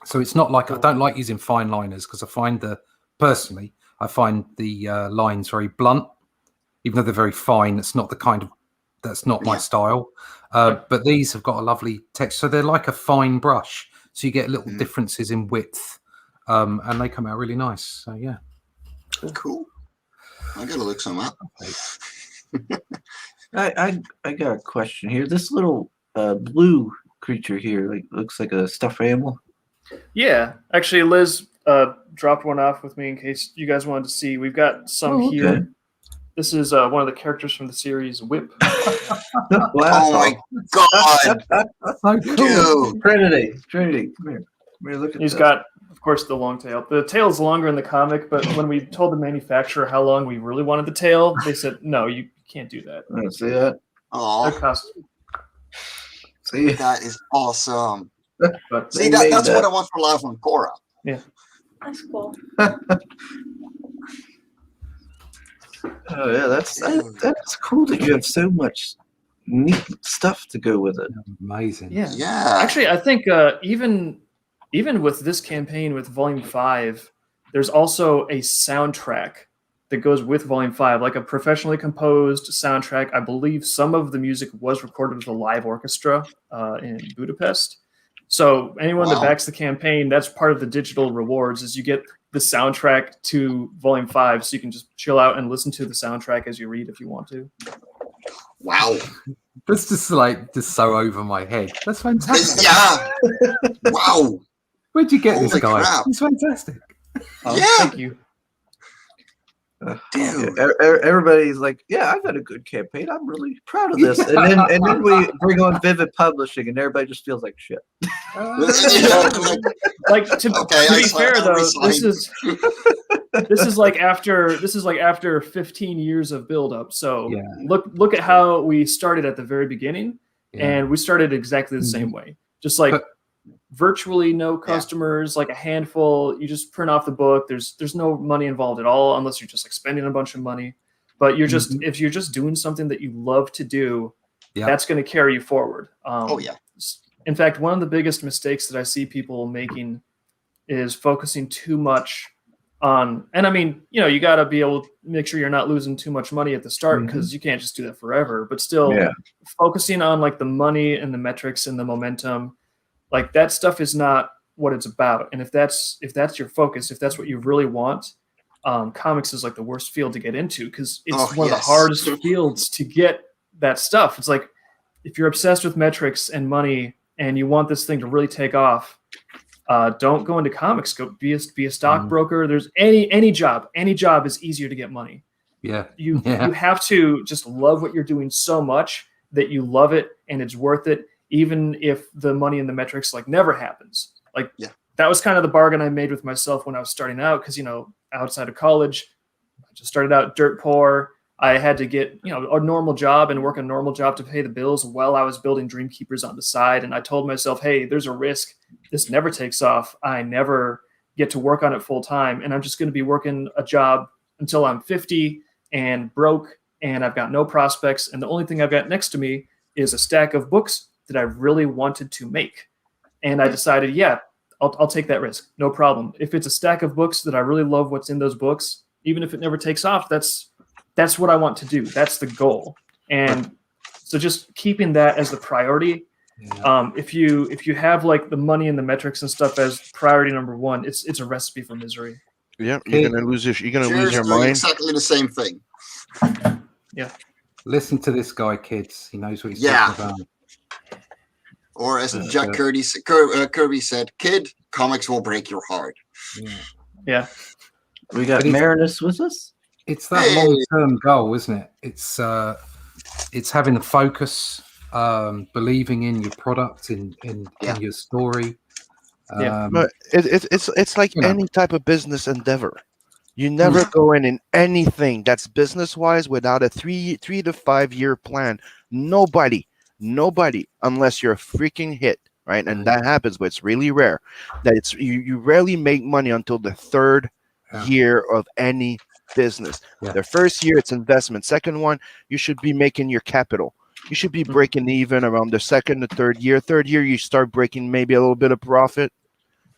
So it's not like I don't like using fine liners because I find the lines very blunt, even though they're very fine. That's not my style. But these have got a lovely texture, so they're like a fine brush. So you get little differences in width, and they come out really nice. So yeah, Cool. I gotta look some up. I got a question here. This little blue creature here looks like a stuffed animal. Yeah, actually, Liz dropped one off with me in case you guys wanted to see. We've got some here. This is one of the characters from the series Whip. Oh my god, so cool. dude! Trinity, come here. Come here, look at He's this. got, of course, the long tail. The tail is longer in the comic, but when we told the manufacturer how long we really wanted the tail, they said, no, you can't do that. See that? Oh, That costs. See? that is awesome. But See, They made that's that. what I want for Live on Cora. That's cool. Oh yeah, that's cool that you have so much neat stuff to go with it. Amazing. yeah. Yeah. Actually, I think even with this campaign with Volume 5, there's also a soundtrack that goes with Volume 5, like a professionally composed soundtrack. I believe some of the music was recorded with a live orchestra in Budapest. So anyone that Wow. backs the campaign, that's part of the digital rewards, is you get the soundtrack to Volume 5, so you can just chill out and listen to the soundtrack as you read if you want to. Wow. That's just so over my head. That's fantastic. Yeah. Wow. Where'd you get this Holy guy? crap. He's fantastic. Yeah. Thank you. Dude. Everybody's like, "Yeah, I've had a good campaign. I'm really proud of this." And then we bring on Vivid Publishing, and everybody just feels like shit. Like to Okay, be fair I'll though, resign. this is like after 15 years of build up. So Yeah. look at how we started at the very beginning, Yeah. and we started exactly the same way. Just like But- virtually no customers, like a handful. You just print off the book. There's no money involved at all unless you're just like spending a bunch of money. But you're just if you're just doing something that you love to do, Yeah. that's going to carry you forward. Oh yeah. In fact, one of the biggest mistakes that I see people making is focusing too much on, and I mean, you got to be able to make sure you're not losing too much money at the start because you can't just do that forever, but still Yeah. focusing on like the money and the metrics and the momentum, like that stuff is not what it's about. And if that's your focus, if that's what you really want, comics is like the worst field to get into because it's Oh, one of the yes. hardest fields to get that stuff. It's like, if you're obsessed with metrics and money and you want this thing to really take off, don't go into comics. Go be a stockbroker. There's any job is easier to get money. Yeah. You Yeah. you have to just love what you're doing so much that you love it and it's worth it, even if the money and the metrics like never happens. Like that was kind of the bargain I made with myself when I was starting out because outside of college, I just started out dirt poor. I had to get, a normal job and work a normal job to pay the bills while I was building Dreamkeepers on the side. And I told myself, hey, there's a risk. This never takes off. I never get to work on it full time. And I'm just going to be working a job until I'm 50 and broke and I've got no prospects. And the only thing I've got next to me is a stack of books that I really wanted to make. And I decided, I'll take that risk. No problem. If it's a stack of books that I really love what's in those books, even if it never takes off, that's what I want to do. That's the goal. And so just keeping that as the priority. Yeah. If you have like the money and the metrics and stuff as priority number one, it's a recipe for misery. Yeah, you're gonna lose your Cheers doing mind. exactly the same thing. Listen to this guy, kids. He knows what he's Yeah. talking about. Or as Jack Kirby said, "Kid, comics will break your heart." Yeah. Yeah. We got But he's- Marinus with us. It's that Hey. long-term goal, isn't it? It's having the focus, believing in your product, in Yeah. your story. Yeah. Um, But it's like You know. any type of business endeavor. You never go in anything that's business wise without a 3 to 5 year plan. Nobody, unless you're a freaking hit, right? And that happens, but it's really rare. That it's you rarely make money until the third year of any business. Yeah. The first year it's investment. Second one, you should be making your capital. You should be breaking even around the second to third year. Third year you start breaking maybe a little bit of profit.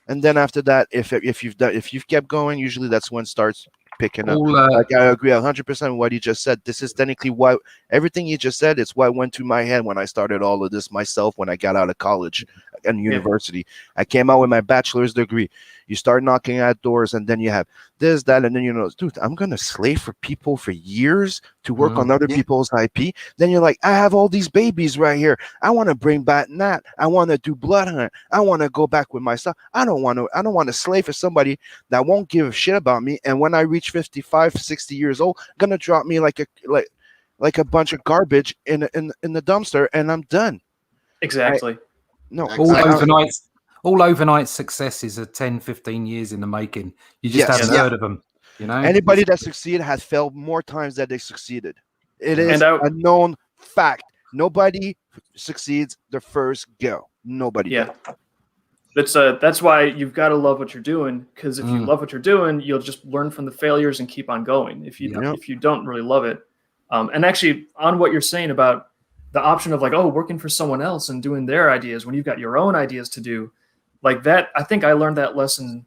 And then after that, if you've kept going, usually that's when it starts picking up. Like I agree 100% with what he just said. This is technically what everything he just said is what went through my head when I started all of this myself when I got out of college and university. I came out with my bachelor's degree. You start knocking at doors, and then you have this, that, and then dude, I'm gonna slave for people for years to work on other people's IP. Then you're like, I have all these babies right here. I want to bring back that. I want to do blood hunt. I want to go back with myself. I don't want to slave for somebody that won't give a shit about me. And when I reach 55, 60 years old, gonna drop me like a bunch of garbage in the dumpster, and I'm done. Exactly. No, all overnight successes are 10, 15 years in the making. You just haven't heard of them. Anybody that succeeded has failed more times than they succeeded. It is a known fact. Nobody succeeds the first go. Nobody. Yeah. That's why you've got to love what you're doing, because if you love what you're doing, you'll just learn from the failures and keep on going. If you don't really love it, and actually on what you're saying about the option of like, working for someone else and doing their ideas when you've got your own ideas to do, like that, I think I learned that lesson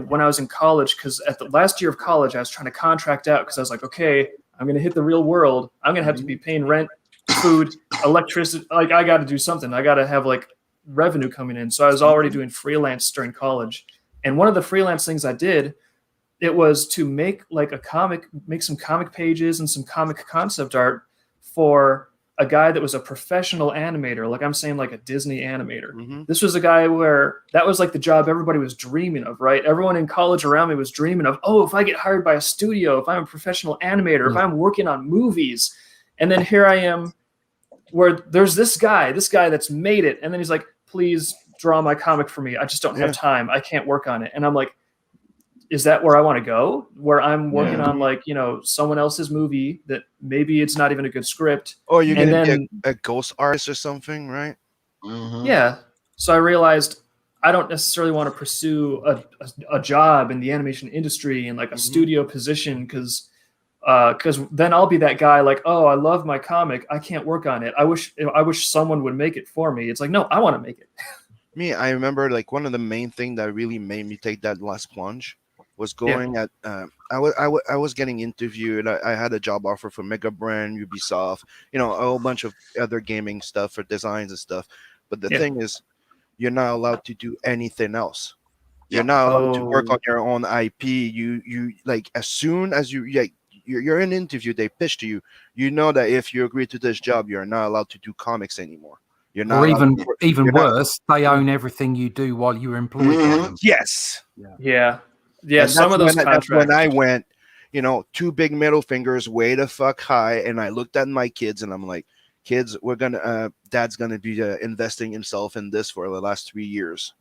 when I was in college, because at the last year of college, I was trying to contract out because I was like, okay, I'm going to hit the real world. I'm going to have to be paying rent, food, electricity. Like I got to do something. I got to have like revenue coming in. So I was already doing freelance during college. And one of the freelance things I did, it was to make like a comic, make some comic pages and some comic concept art for a guy that was a professional animator. Like I'm saying, like a Disney animator. This was a guy where that was like the job everybody was dreaming of, right? Everyone in college around me was dreaming of, if I get hired by a studio, if I'm a professional animator, if I'm working on movies. And then here I am where there's this guy that's made it. And then he's like, please draw my comic for me. I just don't have time. I can't work on it. And I'm like, is that where I want to go? Where I'm working on like, someone else's movie that maybe it's not even a good script. Or you're going to be a ghost artist or something, right? Yeah. So I realized I don't necessarily want to pursue a job in the animation industry and like a studio position because then I'll be that guy like, I love my comic. I can't work on it. I wish someone would make it for me. It's like, no, I want to make it. I remember like one of the main things that really made me take that last plunge was going at I was getting interviewed. I had a job offer for Mega Brand, Ubisoft, a whole bunch of other gaming stuff for designs and stuff. But the thing is, you're not allowed to do anything else. You're not allowed to work on your own IP. You like as soon as you're in an interview, they pitch to you. You know that if you agree to this job, you're not allowed to do comics anymore. You're not. Or even worse, they own everything you do while you're employed. By them. Yes. Yeah. Some of those contracts. That's when I went, two big middle fingers way the fuck high, and I looked at my kids and I'm like, kids, Dad's gonna be investing himself in this for the last 3 years,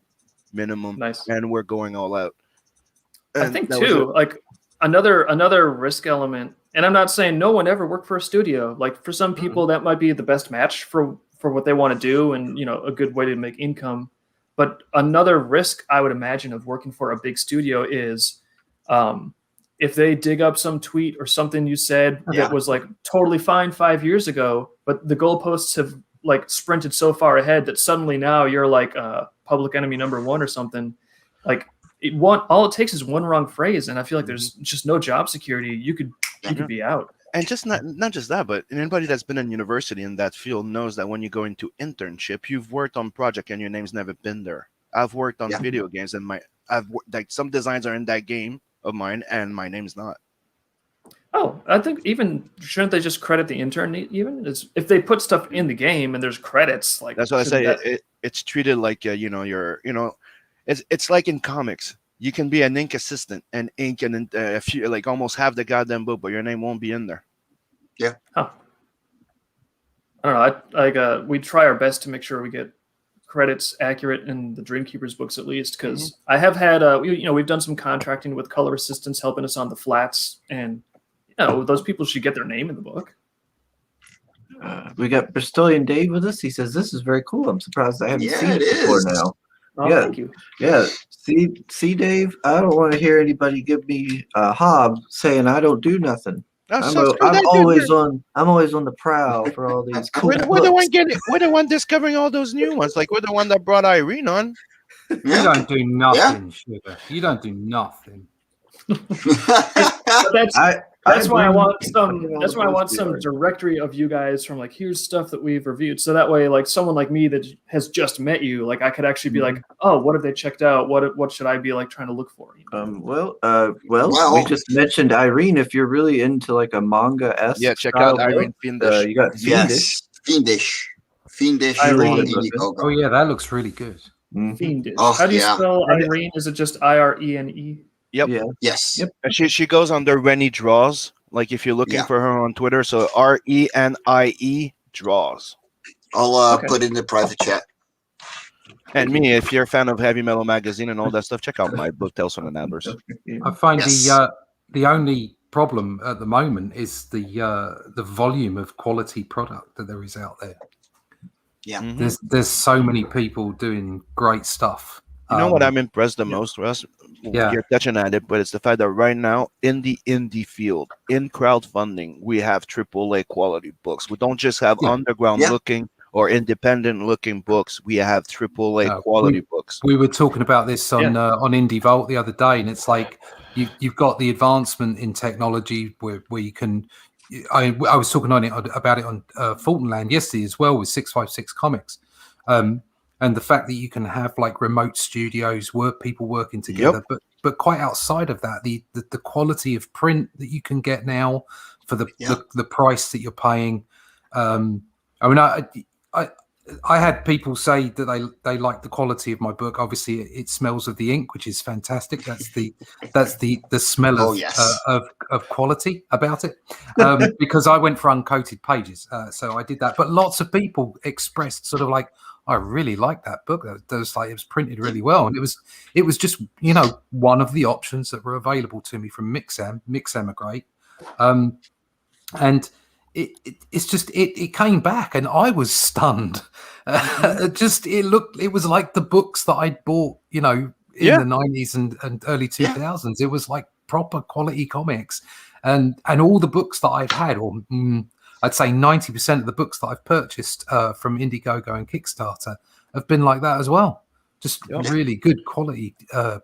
minimum. Nice. And we're going all out. And I think too, like another risk element, and I'm not saying no one ever worked for a studio. Like for some people, that might be the best match for what they want to do, and a good way to make income. But another risk I would imagine of working for a big studio is if they dig up some tweet or something you said that was like totally fine 5 years ago, but the goalposts have like sprinted so far ahead that suddenly now you're like public enemy number one or something. Like all it takes is one wrong phrase, and I feel like there's just no job security. You could be out. And just not just that, but anybody that's been in university in that field knows that when you go into internship, you've worked on project and your name's never been there. I've worked on video games, and like some designs are in that game of mine, and my name's not. Oh, I think shouldn't they just credit the intern even if they put stuff in the game and there's credits? Like that's what I say. It's treated like it's like in comics. You can be an ink assistant and ink and if you like almost have the goddamn book, but your name won't be in there. Yeah. Huh. I don't know. We try our best to make sure we get credits accurate in the Dreamkeepers books, at least, because I have had, we've done some contracting with color assistants helping us on the flats, and those people should get their name in the book. We got Bristolian Dave with us. He says this is very cool. I'm surprised I haven't Yeah, seen it it before is. now. Oh, Yeah. thank you. Yeah. See, Dave. I don't want to hear anybody give me a hob saying I don't do nothing. That's I'm, so true. I'm always on. I'm always on the prowl for all these cool We're the one books. we're the one discovering all those new ones. Like we're the one that brought Irene on. You Yeah. don't do nothing, Sugar. You don't do nothing. But that's why I bring want fucking some. all That's the why I want books we some are. directory of you guys from like, here's stuff that we've reviewed. So that way, like someone like me that has just met you, like I could actually be like, oh, what have they checked out? What should I be like trying to look for? Well, Well- we just mentioned Irene. If you're really into like a manga-esque, Yeah, check out style Irene book, Fiendish. you got Fiendish. Yes. Fiendish Irene. on Indiegogo. Oh yeah, that looks really good. Mhm. Fiendish. Oh, How do you yeah. spell Irene? Is it just Irene? Yep. Yeah. Yes. Yep. And she goes under Rennie Draws. Like if you're looking Yeah. for her on Twitter, so RENIE Draws. I'll Okay. put it in the private chat. And me, if you're a fan of Heavy Metal Magazine and all that stuff, check out my book Tales from the Nabbers. I find Yes. the only problem at the moment is the volume of quality product that there is out there. Yeah. Mhm. There's so many people doing great stuff. You know what Um, I'm impressed the most, Russ? Yeah. You're touching at it, but it's the fact that right now in the indie field, in crowdfunding, we have AAA quality books. We don't just have Yeah. underground Yeah. looking or independent looking books. We have AAA No, quality books. We were talking about this on Indie Vault the other day, and it's like you've got the advancement in technology where you can. I was talking about it on Fulton Land yesterday as well with 656 Comics, and the fact that you can have like remote studios, people working together, but quite outside of that, the quality of print that you can get now for the price that you're paying. I mean, I had people say that they like the quality of my book. Obviously, it smells of the ink, which is fantastic. That's the smell Oh, of, yes. of quality about it, because I went for uncoated pages, so I did that. But lots of people expressed sort of like, I really like that book. That was like, it was printed really well, and it was just one of the options that were available to me from Mixam. Mixam are great, and. It came back and I was stunned. It was like the books that I'd bought, in the 90s and early 2000s. It was like proper quality comics, and all the books that I've had, or I'd say 90% of the books that I've purchased from Indiegogo and Kickstarter have been like that as well. Just really good quality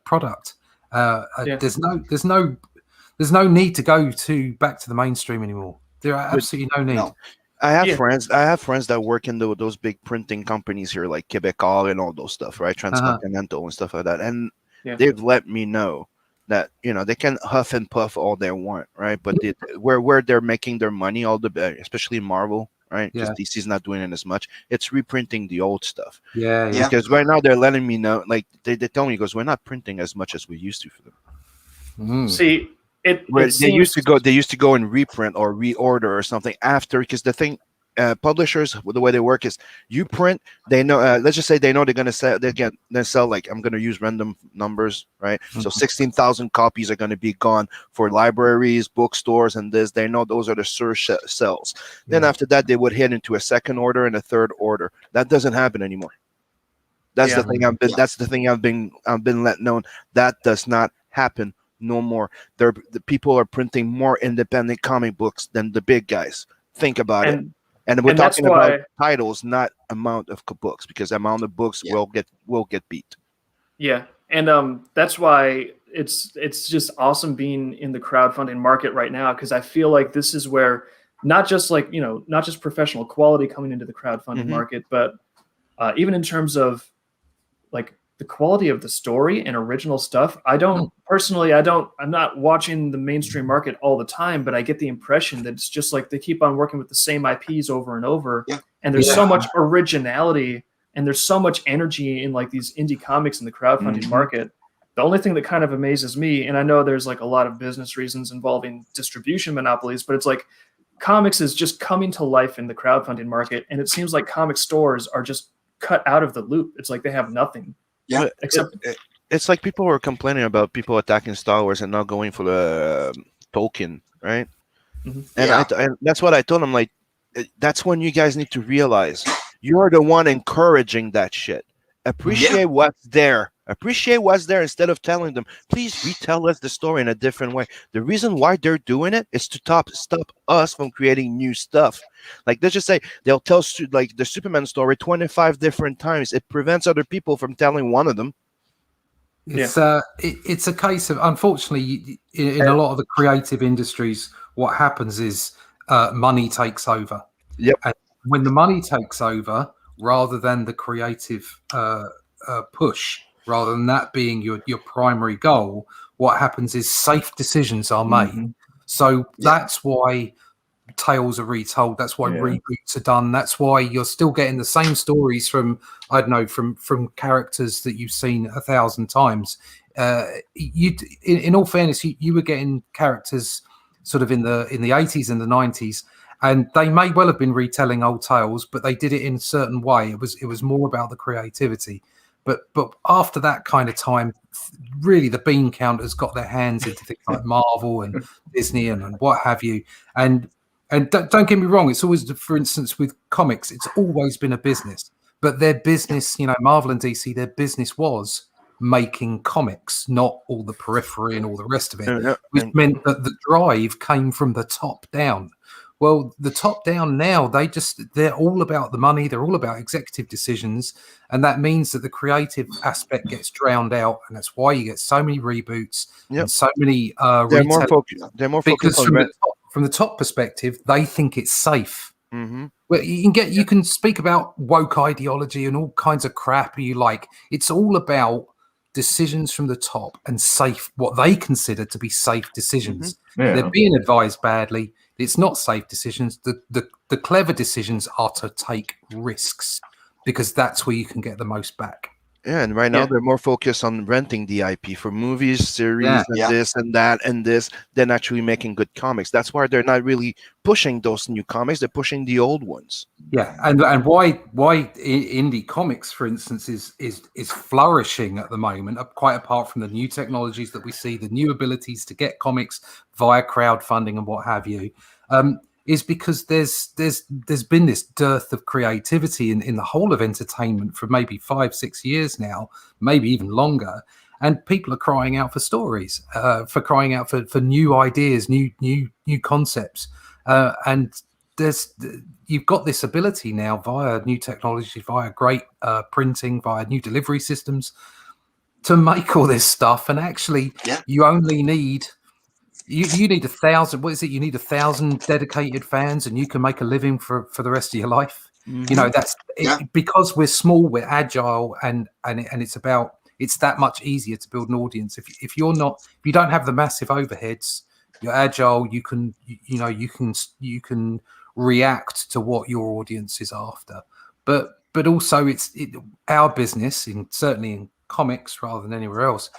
product. There's no need to go back to the mainstream anymore. There are absolutely no need. No. I have friends that work in those big printing companies here, like Quebecois and all those stuff, right? Transcontinental and stuff like that. And they've let me know that they can huff and puff all they want, right? But where they're making their money, especially Marvel, right? Because DC's not doing it as much. It's reprinting the old stuff. Yeah. Because right now they're letting me know, like they tell me, because we're not printing as much as we used to for them. See. They used to go and reprint or reorder or something after, because the thing, publishers, the way they work is you print, they know, let's just say they know they're going to sell, they sell, like, I'm going to use random numbers, right? So 16,000 copies are going to be gone for libraries, bookstores, and they know those are the sure sells. Then after that, they would head into a second order and a third order. That doesn't happen anymore. That's the thing I've been let known. That does not happen no more. The people are printing more independent comic books than the big guys. Think about it. And we're talking about titles, not amount of books, because amount of books will get beat. Yeah, and that's why it's just awesome being in the crowdfunding market right now, because I feel like this is where not just professional quality coming into the crowdfunding market, but even in terms of like the quality of the story and original stuff. I'm not watching the mainstream market all the time, but I get the impression that it's just like they keep on working with the same IPs over and over. Yeah. And there's so much originality and there's so much energy in like these indie comics in the crowdfunding market. The only thing that kind of amazes me, and I know there's like a lot of business reasons involving distribution monopolies, but it's like comics is just coming to life in the crowdfunding market. And it seems like comic stores are just cut out of the loop. It's like they have nothing. Yeah. Except It's like people were complaining about people attacking Star Wars and not going for the Tolkien, right? Mhm. And Yeah. and that's what I told them. Like, that's when you guys need to realize you're the one encouraging that shit. Appreciate what's there. Appreciate what's there instead of telling them, please retell us the story in a different way. The reason why they're doing it is to stop us from creating new stuff. Like, let's just say they'll tell like the Superman story 25 different times. It prevents other people from telling one of them. It's it's a case of, unfortunately, in a lot of the creative industries, what happens is money takes over. Yep. And when the money takes over, rather than the creative push, rather than that being your primary goal, what happens is safe decisions are made. So that's why tales are retold. That's why reboots are done. That's why you're still getting the same stories from, I don't know, from characters that you've seen 1,000 times. In all fairness, you were getting characters sort of in the 80s and the 90s, and they may well have been retelling old tales, but they did it in a certain way. It was more about the creativity. But after that kind of time, really the bean counters got their hands into things like Marvel and Disney and what have you. And don't get me wrong, it's always, for instance, with comics, it's always been a business. But their business, Marvel and DC, their business was making comics, not all the periphery and all the rest of it, which meant that the drive came from the top down. Well, the top down now, they're all about the money. They're all about executive decisions. And that means that the creative aspect gets drowned out. And that's why you get so many reboots and so many They're more focused. They're more focused because from the top perspective, they think it's safe. Mm-hmm. Well, you can speak about woke ideology and all kinds of crap you like. It's all about decisions from the top and safe, what they consider to be safe decisions. They're being advised badly. It's not safe decisions. The clever decisions are to take risks, because that's where you can get the most back. Yeah, and right now they're more focused on renting the IP for movies, series, and this and that and this, than actually making good comics. That's why they're not really pushing those new comics. They're pushing the old ones. Yeah, and why indie comics, for instance, is flourishing at the moment, quite apart from the new technologies that we see, the new abilities to get comics via crowdfunding and what have you, is because there's been this dearth of creativity in the whole of entertainment for maybe 5-6 years now, maybe even longer, and people are crying out for stories, for crying out for new ideas, new concepts, and you've got this ability now via new technology, via great printing, via new delivery systems, to make all this stuff. And actually, you only need you need 1,000. What is it? You need 1,000 dedicated fans, and you can make a living for the rest of your life. Mm-hmm. That's because we're small, we're agile, and it's that much easier to build an audience. If you don't have the massive overheads, you're agile. You can react to what your audience is after. But also our business, certainly in comics rather than anywhere else.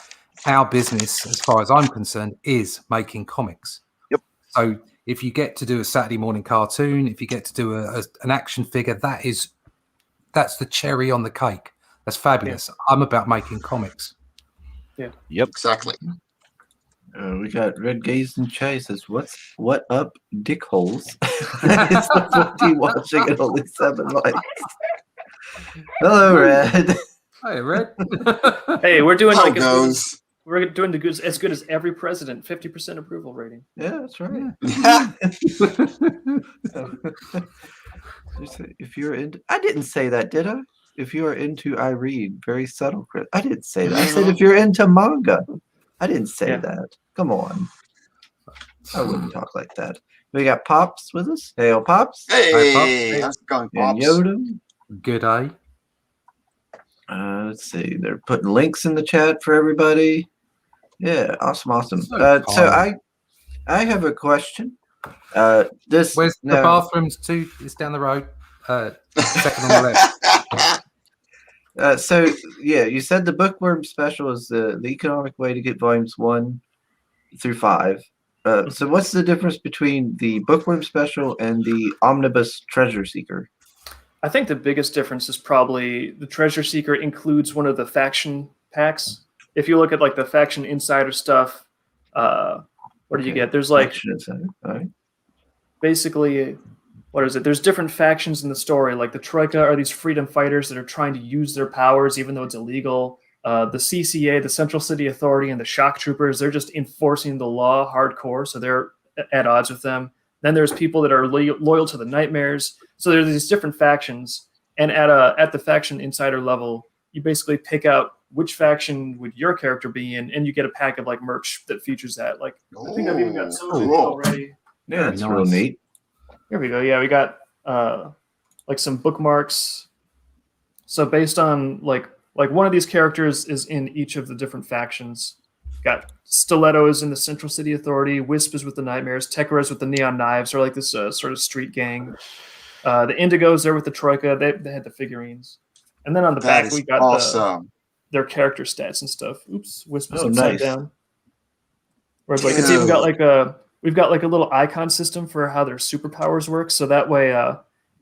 Our business, as far as I'm concerned, is making comics. Yep. So if you get to do a Saturday morning cartoon, if you get to do an action figure, that's the cherry on the cake. That's fabulous. Yeah. I'm about making comics. Yeah. Yep. Exactly. We got Red Gaze in chat. He says, "What up, dickholes?" It's the 40 watching at only 7 likes. Hello, Red. Hey, Red. Hey, we're doing How like goes? we're doing as good as every president. 50% approval rating. Yeah, that's right. If you're into, I didn't say that, did I? If you are into, I read. Very subtle, Chris. I didn't say that. I said if you're into manga. I didn't say that. Come on. I wouldn't talk like that. We got Pops with us. Hey, Pops. Hey, Hi, Pops. how's it going, And Pops? Yoda. Good day. Let's see. They're putting links in the chat for everybody. Yeah, awesome. So I have a question. Where's the bathrooms? It's down the road. Second on the left. You said the Bookworm special is the economic way to get volumes 1 through 5. So what's the difference between the Bookworm special and the Omnibus Treasure Seeker? I think the biggest difference is probably the Treasure Seeker includes one of the faction packs. If you look at like the faction insider stuff, what do you Okay. get? There's like Action inside. All right. basically, what is it? There's different factions in the story. Like the Troika are these freedom fighters that are trying to use their powers even though it's illegal. The CCA, the Central City Authority, and the Shock Troopers, they're just enforcing the law hardcore, so they're at odds with them. Then there's people that are loyal to the Nightmares. So there's these different factions, and at the faction insider level, you basically pick out which faction would your character be in, and you get a pack of like merch that features that. Like I think I've even got some of it Cool. already. Yeah, that's real nice. neat. Here we go. Yeah, we got like some bookmarks. So based on like one of these characters is in each of the different factions. Got Stilettos in the Central City Authority, Wisp is with the Nightmares, Tekra is with the Neon Knives, or like this sort of street gang. The Indigos there with the Troika. They had the figurines, and then on the That back is we got awesome. their character stats and stuff. Oops, Wisp is Oh, upside nice. down. Whereas like it's even got like we've got like a little icon system for how their superpowers work, so that way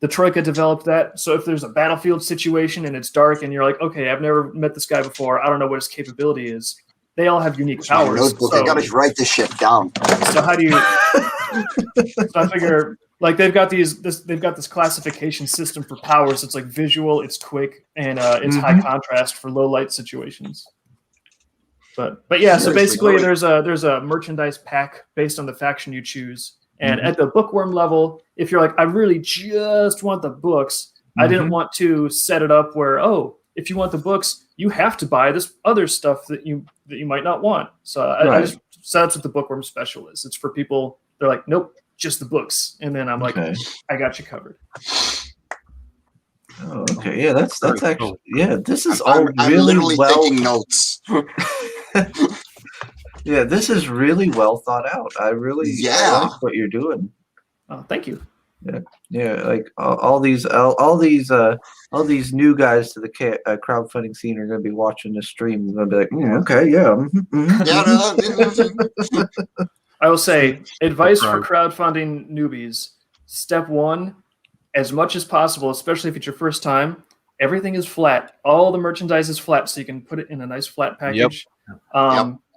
the Troika developed that. So if there's a battlefield situation and it's dark and you're like, okay, I've never met this guy before, I don't know what his capability is. They all have unique Where's my powers. notebook? So, I gotta write this shit down. so how do you? So I figure like they've got this classification system for powers. It's like visual, it's quick, and it's high contrast for low light situations. But yeah, so Seriously, basically really? there's a merchandise pack based on the faction you choose. And at the bookworm level, if you're like, I really just want the books, I didn't want to set it up where, oh, if you want the books, you have to buy this other stuff that you might not want. So I just so that's what the bookworm special is. It's for people, they're like, nope, just the books. And then I'm like, Okay. I got you covered. Oh, okay. Yeah, that's Very actually cool. yeah. This is all I'm really literally well. taking notes. Yeah, this is really well thought out. I really Yeah. like what you're doing. Oh, thank you. Yeah, like all these new guys to the crowdfunding scene are going to be watching this stream. They're going to be like, okay, yeah. Yeah, no, I will say advice for Right. crowdfunding newbies. Step one, as much as possible, especially if it's your first time, everything is flat. All the merchandise is flat, so you can put it in a nice flat package.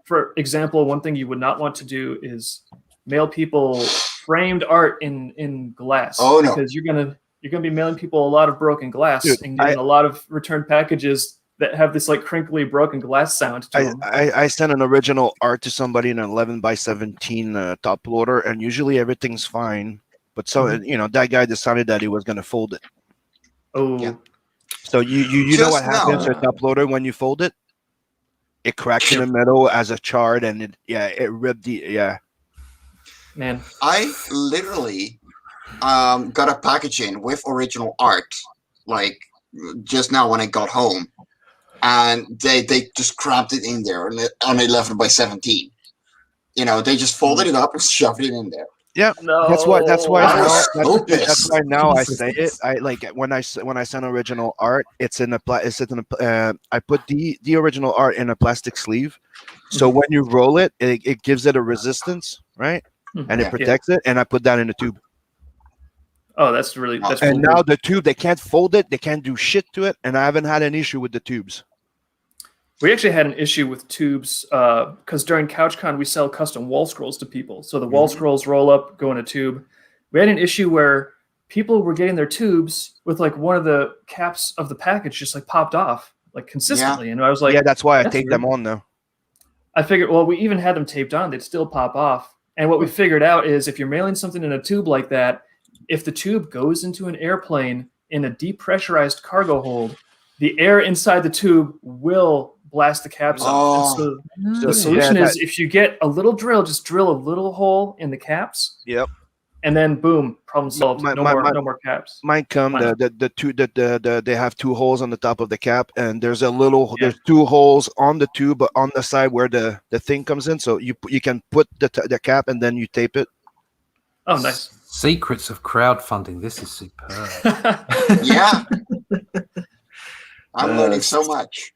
For example, one thing you would not want to do is mail people framed art in glass. Oh, no. Because you're gonna be mailing people a lot of broken glass Dude, and getting a lot of returned packages that have this like crinkly broken glass sound to them. I sent an original art to somebody in an 11x17 top loader, and usually everything's fine. But so that guy decided that he was gonna fold it. Oh, Yeah. So you know what Just happens now. with top loader when you fold it? It cracks in the middle as a chart, and it ripped the man. I literally got a package in with original art, like just now when I got home, and they just crammed it in there on 11x17. They just folded it up and shoved it in there. Yeah. No. That's why I was so that's pissed. why now I say it. I like when I send original art, it's in a I put the original art in a plastic sleeve, so when you roll it, it gives it a resistance, right? And Yeah. it protects it, and I put that in a tube. Oh, that's that's And cool. now the tube, they can't fold it, they can't do shit to it, and I haven't had an issue with the tubes. We actually had an issue with tubes because during CouchCon we sell custom wall scrolls to people. So the wall scrolls roll up, go in a tube. We had an issue where people were getting their tubes with like one of the caps of the package just like popped off like consistently, and I was like, Yeah, that's why I that's take weird. them on now. I figured, well, we even had them taped on; they'd still pop off. And what we figured out is if you're mailing something in a tube like that, if the tube goes into an airplane in a depressurized cargo hold, the air inside the tube will blast the caps off. And so the solution is if you get a little drill, just drill a little hole in the caps. Yep. And then boom, problem solved. No more caps. Mine come Mine. they have two holes on the top of the cap, and there's there's two holes on the tube on the side where the thing comes in. So you can put the cap and then you tape it. Oh, nice. Secrets of crowdfunding. This is superb. Yeah. I'm learning so much.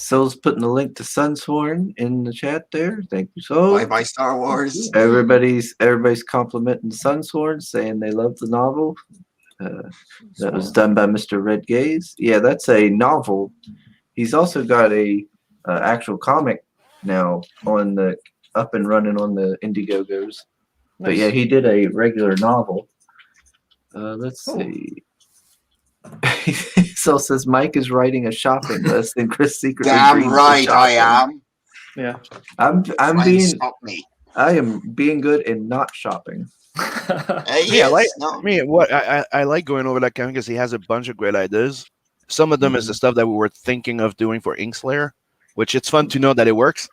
Soul's putting the link to Sunsworn in the chat there. Thank you, Soul. Bye bye Star Wars. Everybody's complimenting Sunsworn, saying they love the novel. That was done by Mr. Red Gaze. Yeah, that's a novel. He's also got a actual comic now on the up and running on the Indiegogos. But yeah, he did a regular novel. Let's Cool. see. So says Mike is writing a shopping list, and Chris secretly Damn dreams of right I shopping. am. Yeah. I'm Try and being stop me. I am being good in not shopping. Yeah, I like. no. I mean, what I like going over that comic because he has a bunch of great ideas. Some of them is the stuff that we were thinking of doing for Inkslayer, which it's fun to know that it works.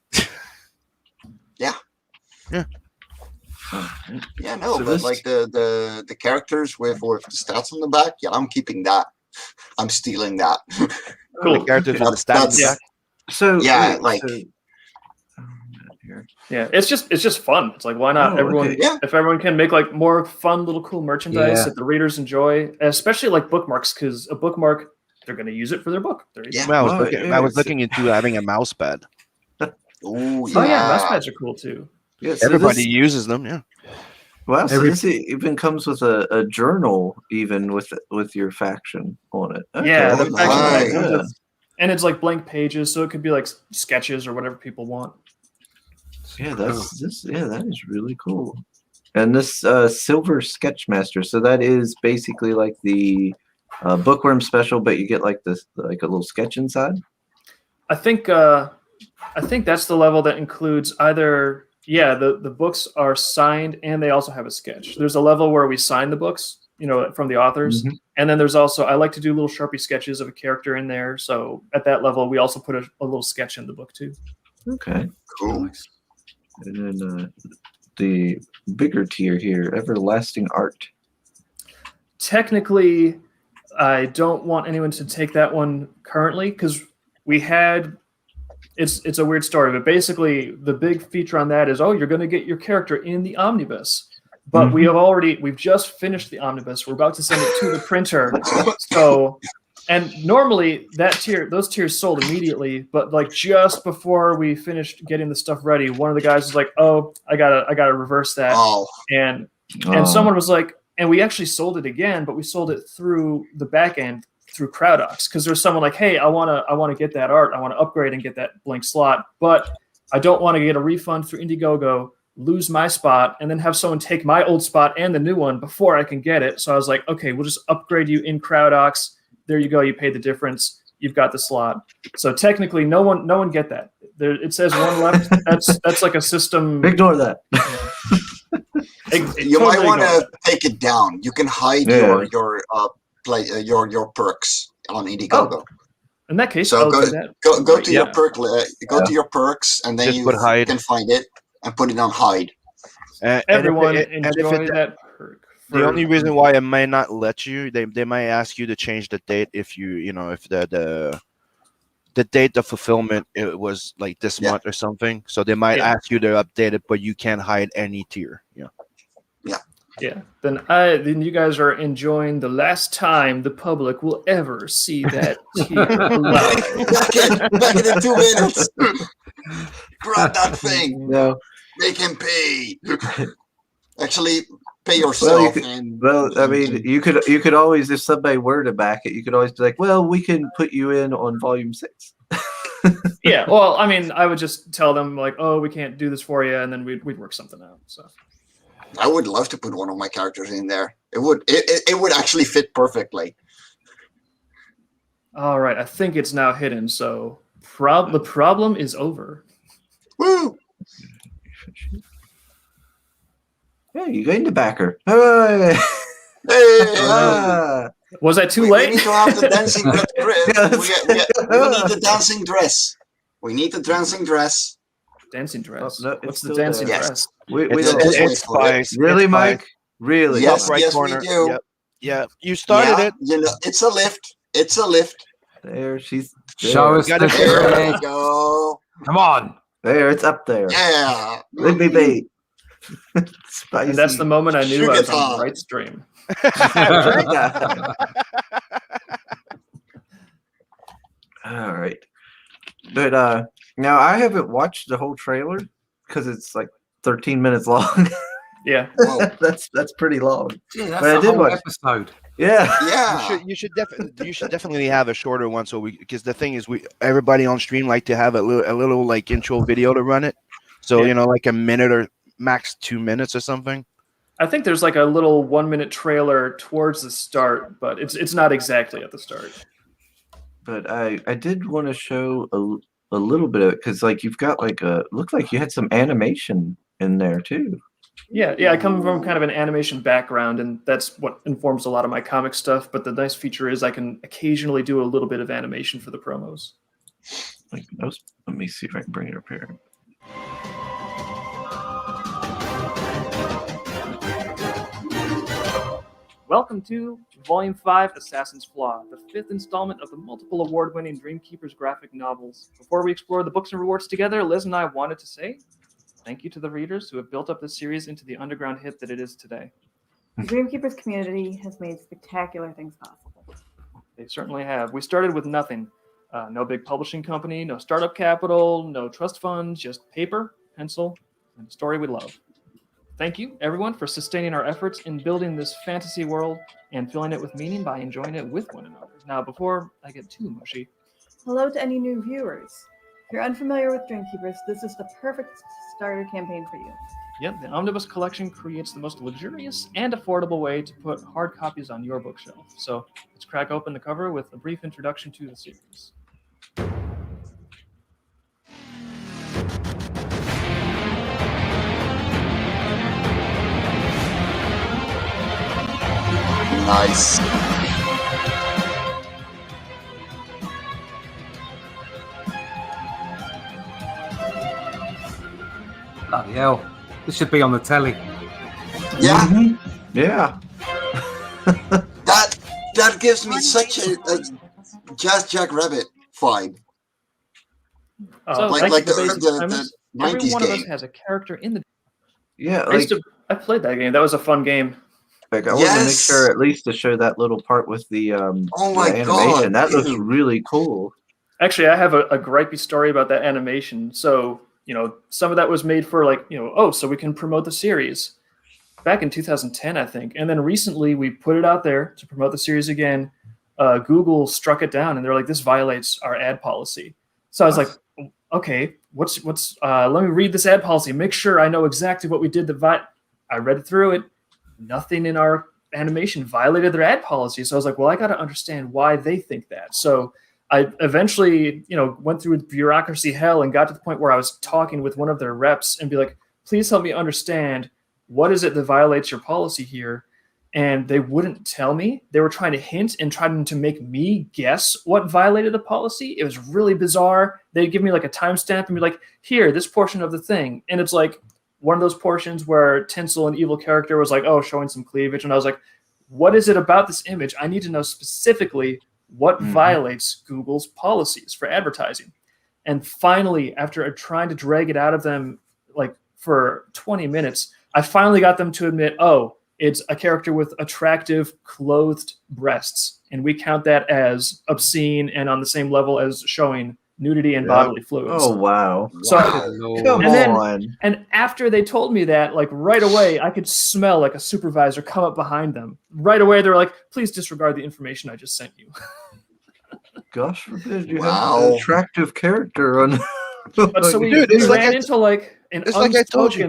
Yeah, no, So but this- like the characters with the stats on the back, yeah, I'm keeping that. I'm stealing that. Cool. The characters with the stats. That's- back. So Yeah, wait, like- so- here. Yeah, it's just fun. It's like, why not? Oh, Everyone, okay. Yeah. if everyone can make like more fun, little cool merchandise Yeah. that the readers enjoy, especially like bookmarks, because a bookmark, they're going to use it for their book. There you go. Yeah. Well, Oh, I was yeah, looking into having a mouse pad. Oh Oh yeah, mouse pads are cool too. Yeah, so Everybody this- uses them. Yeah. Wow, so Every- this even comes with a journal, even with your faction on it. Okay, Yeah, the that's faction nice. comes Yeah. And it's like blank pages, so it could be like sketches or whatever people want. Yeah, that's this. Yeah, that is really cool. And this Silver Sketchmaster, so that is basically like the Bookworm special, but you get like this, like a little sketch inside. I think that's the level that includes either the books are signed and they also have a sketch. There's a level where we sign the books, from the authors, Mhm. and then there's also I like to do little Sharpie sketches of a character in there. So at that level, we also put a little sketch in the book too. Okay, cool. and then the bigger tier here, Everlasting Art. Technically, I don't want anyone to take that one currently because we had. It's a weird story, but basically the big feature on that is, you're going to get your character in the omnibus. But we've just finished the omnibus. We're about to send it to the printer. So, and normally those tiers sold immediately, but like just before we finished getting the stuff ready, one of the guys was like, "Oh, I gotta reverse that," Oh, and Oh. someone was like, and we actually sold it again, but we sold it through the back end through Crowdox because there's someone like, hey, I wanna get that art, I want to upgrade and get that blank slot, but I don't want to get a refund through Indiegogo, lose my spot, and then have someone take my old spot and the new one before I can get it. So I was like, okay, we'll just upgrade you in Crowdox. There you go. You paid the difference. You've got the slot. So technically, no one get that. There, it says one left. That's like a system. Ignore that. you might want to take it down. You can hide Yeah. your perks on Indiegogo. In that case, So I'll go- do that. Go to your Yeah. perk. Go to your perks, and then Just you put hide. can find it and put it on hide. And Everyone if it- enjoy that perk. the only reason why it may not let you, they might ask you to change the date if if the date of fulfillment it was like this Yeah. month or something. So they might Yeah. ask you to update it, but you can't hide any tier. Yeah. Yeah, then you guys are enjoying the last time the public will ever see that tier live. Back in 2 minutes. Grab that thing. No. Make him pay. Actually, pay Well, yourself. I mean, you could always, if somebody were to back it, you could always be like, well, we can put you in on volume 6. Yeah, well, I mean, I would just tell them like, oh, we can't do this for you, and then we'd work something out. So I would love to put one of my characters in there. It would actually fit perfectly. all right, I think it's now hidden. So the problem is over. Woo! Yeah, you gained a backer. Hooray! Hey! Ah. Was I too we late? need to have the dancing dress. Yes. We need the dancing dress. We need the dancing dress. Dancing dress. Oh, no, it's What's the still dancing there. dress? We It's, don't, Just wait it's for it. spice. really, It's Mike? spice. Really? Yes, Top right yes, we corner. do. Yep. Yeah, you started Yeah, it. you know, it's a lift. It's a lift. There, she's Show there. us Gotta the be There we trick. go. Come on. There, it's up there. Yeah. Let me be. Spicy. And that's the moment I knew I was on Sugar the right stream. All right. But now I haven't watched the whole trailer because it's like 13 minutes long. Yeah. Whoa. That's pretty long. Yeah, that's But I a did whole watch- episode. Yeah. Yeah. You should definitely have a shorter one, so because the thing is, everybody on stream like to have a little like intro video to run it, so Yeah. like a minute or max 2 minutes or something. I think there's like a little 1-minute trailer towards the start, but it's not exactly at the start. But I did want to show a little bit of it because like you've got like looked like you had some animation in there too. Yeah, I come from kind of an animation background, and that's what informs a lot of my comic stuff. But the nice feature is I can occasionally do a little bit of animation for the promos. Like those, let me see if I can bring it up here. Welcome to Volume 5, Assassin's Flaw, the 5th installment of the multiple award-winning Dreamkeepers graphic novels. Before we explore the books and rewards together, Liz and I wanted to say thank you to the readers who have built up this series into the underground hit that it is today. The Dreamkeepers community has made spectacular things possible. They certainly have. We started with nothing. No big publishing company, no startup capital, no trust funds, just paper, pencil, and a story we love. Thank you, everyone, for sustaining our efforts in building this fantasy world and filling it with meaning by enjoying it with one another. Now, before I get too mushy, Hello to any new viewers. If you're unfamiliar with Dreamkeepers, this is the perfect starter campaign for you. yep, the Omnibus Collection creates the most luxurious and affordable way to put hard copies on your bookshelf. So let's crack open the cover with a brief introduction to the series. Nice. Bloody hell. This should be on the telly. Yeah. Mhm. Yeah. That gives me such a Jazz Jack Rabbit vibe. So, Like- thank like you for the- basic the premise. 90s Every one of us game. has a character in the. Yeah. I played that game. That was a fun game. Like I want to make Yes. sure at least to show that little part with the Oh the my animation. God, That looks dude. really cool. Actually, I have a gripey story about that animation. So, some of that was made for so we can promote the series back in 2010, I think. And then recently we put it out there to promote the series again. Google struck it down and they're like, this violates our ad policy. So I was like, okay, what's let me read this ad policy, make sure I know exactly what we did. I read through it. Nothing in our animation violated their ad policy. So I was like, well, I got to understand why they think that. So I eventually, went through bureaucracy hell and got to the point where I was talking with one of their reps and be like, please help me understand what is it that violates your policy here. And they wouldn't tell me. They were trying to hint and trying to make me guess what violated the policy. It was really bizarre. They'd give me like a timestamp and be like, here, this portion of the thing. And it's like one of those portions where Tinsel, an evil character, was like, oh, showing some cleavage. And I was like, what is it about this image? I need to know specifically what violates Google's policies for advertising. And finally, after trying to drag it out of them like for 20 minutes, I finally got them to admit, oh, it's a character with attractive clothed breasts. And we count that as obscene and on the same level as showing nudity and Yeah. bodily fluids. Oh wow! So, Come And then- on. and after they told me that, like right away, I could smell like a supervisor come up behind them. Right away, they were like, please disregard the information I just sent you. Gosh forbid you have Wow. an attractive character on. But so we, Dude, we it's like ran I- into like an it's like I told you.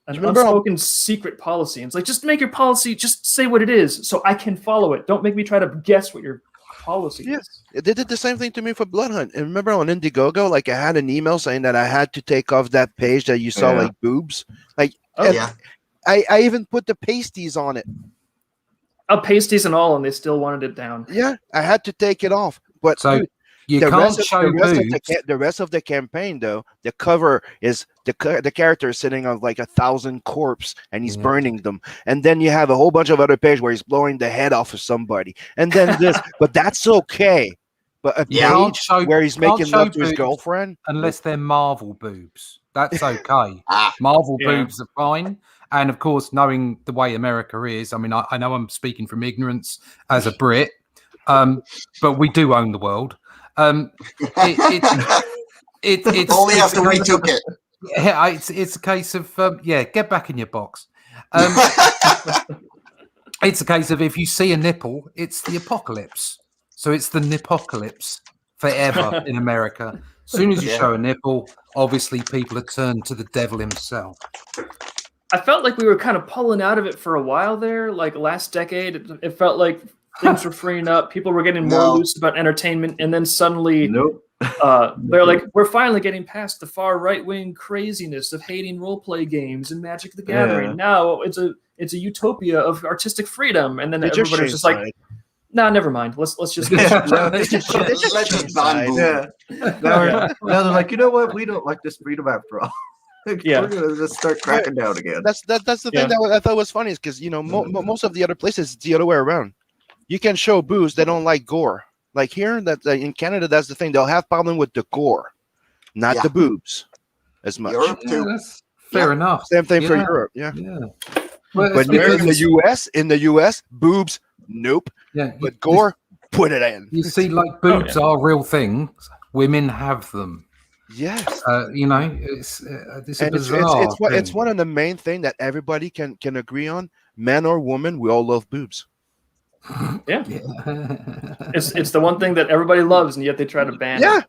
Remember how- unspoken secret policy. And it's like, just make your policy, just say what it is so I can follow it. Don't make me try to guess what your policy Yeah. is. They did the same thing to me for Blood Hunt. And remember on Indiegogo, like I had an email saying that I had to take off that page that you saw Yeah. like boobs. Like Oh, and Yeah. I even put the pasties on it. Pasties and all, and they still wanted it down. Yeah, I had to take it off. But So dude, you the can't rest of- show the rest of boobs. the rest of the campaign, though, the cover is the character is sitting on like 1,000 corpse and he's Yeah. burning them, and then you have a whole bunch of other page where he's blowing the head off of somebody, and then this. But that's okay. But a Yeah. Can't page show- where he's can't making show love to his boobs. girlfriend. Unless they're Marvel boobs. That's okay. Ah, Marvel Yeah. boobs are fine. And of course, knowing the way America is, I mean, I know I'm speaking from ignorance as a Brit, but we do own the world. It's only it's after a we case took of- it. Yeah, it's a case of get back in your box. Um, it's a case of if you see a nipple, it's the apocalypse. So it's the nipocalypse forever in America. As soon as you Yeah. show a nipple, obviously people are turned to the devil himself. I felt like we were kind of pulling out of it for a while there. Like last decade, it felt like things were freeing up. People were getting more No. loose about entertainment, and then suddenly Nope. they're like, we're finally getting past the far right wing craziness of hating role play games and Magic the Gathering. Yeah. Now it's a utopia of artistic freedom, and then They just everybody's changed just like, side. nah, never mind. Let's just Yeah. Let's just ban Boom. Yeah. Now they're like, you know what? We don't like this freedom after all. Yeah. We're gonna just start cracking down again. That's the Yeah. thing that I thought was funny is because most of the other places it's the other way around. You can show boobs, they don't like gore. Like here, that in Canada, that's the thing. They'll have problem with the gore, not Yeah. the boobs, as much. Europe Yeah, too. that's fair enough. Same thing for Yeah. Europe. Yeah, Yeah. Well, but it's in because- the US, boobs, nope. yeah, But gore, put it in. You see, like boobs are real things. Women have them. Yes. You know, it's a And bizarre. it's thing. one of the main thing that everybody can agree on. Men or women, we all love boobs. yeah. Yeah. It's the one thing that everybody loves, and yet they try to ban it. Yeah.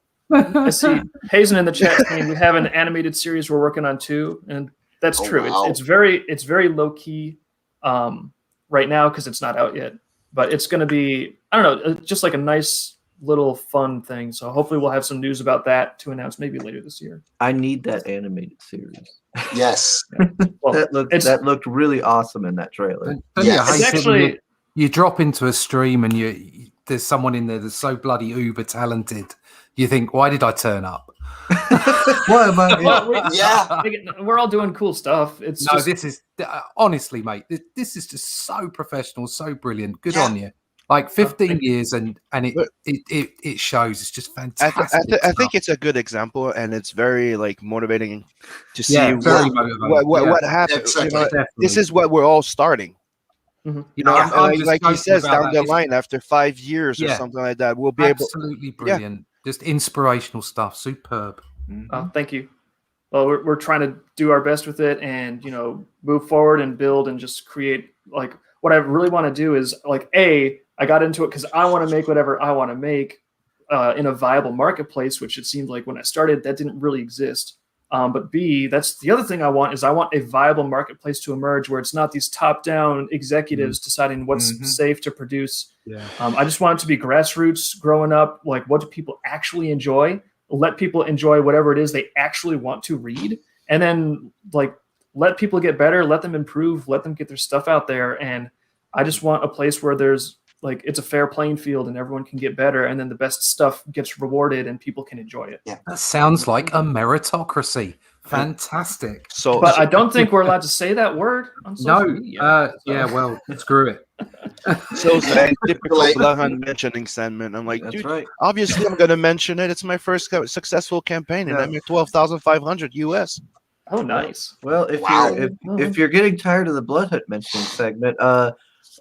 I see Hazen in the chat saying we have an animated series we're working on too, and that's Oh, true. wow. It's very low key right now because it's not out yet, but it's going to be, I don't know, just like a nice little fun thing. So hopefully we'll have some news about that to announce maybe later this year. I need that animated series. Yes. Well, That looked really awesome in that trailer. Don't Yes. you it's hate it when actually you drop into a stream and there's someone in there that's so bloody uber talented. You think, why did I turn up? Why am I? well, Yeah. we're all doing cool stuff. It's No, just, this is honestly, mate. This is just so professional, so brilliant. Good Yeah. on you. Like 15 thank years, and But- it shows. It's just I fantastic. think stuff. it's a good example, and it's very like motivating to see yeah, very what- motivating. what Yeah, happened. Exactly. This is what we're all starting. Mhm. You know, And I'm just like he joking says, about down that. the line after 5 years or Yeah. something like that, we'll be able. Absolutely brilliant. Just inspirational stuff. Superb. thank you. Well, we're trying to do our best with it, and move forward and build and just create. Like what I really want to do is like I got into it because I want to make whatever I want to make in a viable marketplace, which it seemed like when I started that didn't really exist. But B, that's the other thing I want is I want a viable marketplace to emerge where it's not these top-down executives deciding what's Mhm. safe to produce. Yeah. I just want it to be grassroots growing up. Like, what do people actually enjoy? Let people enjoy whatever it is they actually want to read. And then, like, let people get better, let them improve, let them get their stuff out there. And I just want a place where there's, like, it's a fair playing field and everyone can get better. And then the best stuff gets rewarded and people can enjoy it. That sounds like a meritocracy. Fantastic. So, But I don't think we're allowed to say that word on social No. media. Yeah. Well, screw it. so typical Like- Blahan mentioning Sandman. I'm like, That's dude, right. obviously I'm gonna mention it. It's my first successful campaign, and Yeah. I made 12,500 US. Oh, nice. Well, if Wow. if you're getting tired of the Blood Hunt mentioning segment,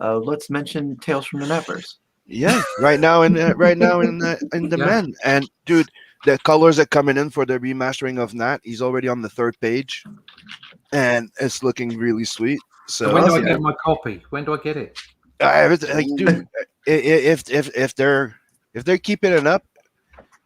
let's mention Tales from the Nevers. Yeah, right now in demand. And dude, the colors are coming in for the remastering of Nat. He's already on the 3rd page, and it's looking really sweet. So when do I awesome. get my copy? When do I get it? like, dude, if they're keeping it up,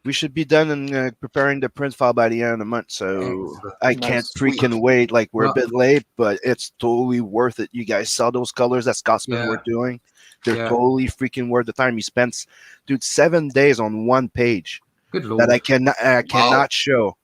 we should be done and preparing the print file by the end of the month. So Excellent. I can't Nice. freaking wait. Like we're Well- a bit late, but it's totally worth it. You guys saw those colors that Scotsman Yeah. were doing. They're Yeah. totally freaking worth the time. He spent, dude, 7 days on one page Good lord. that I cannot show,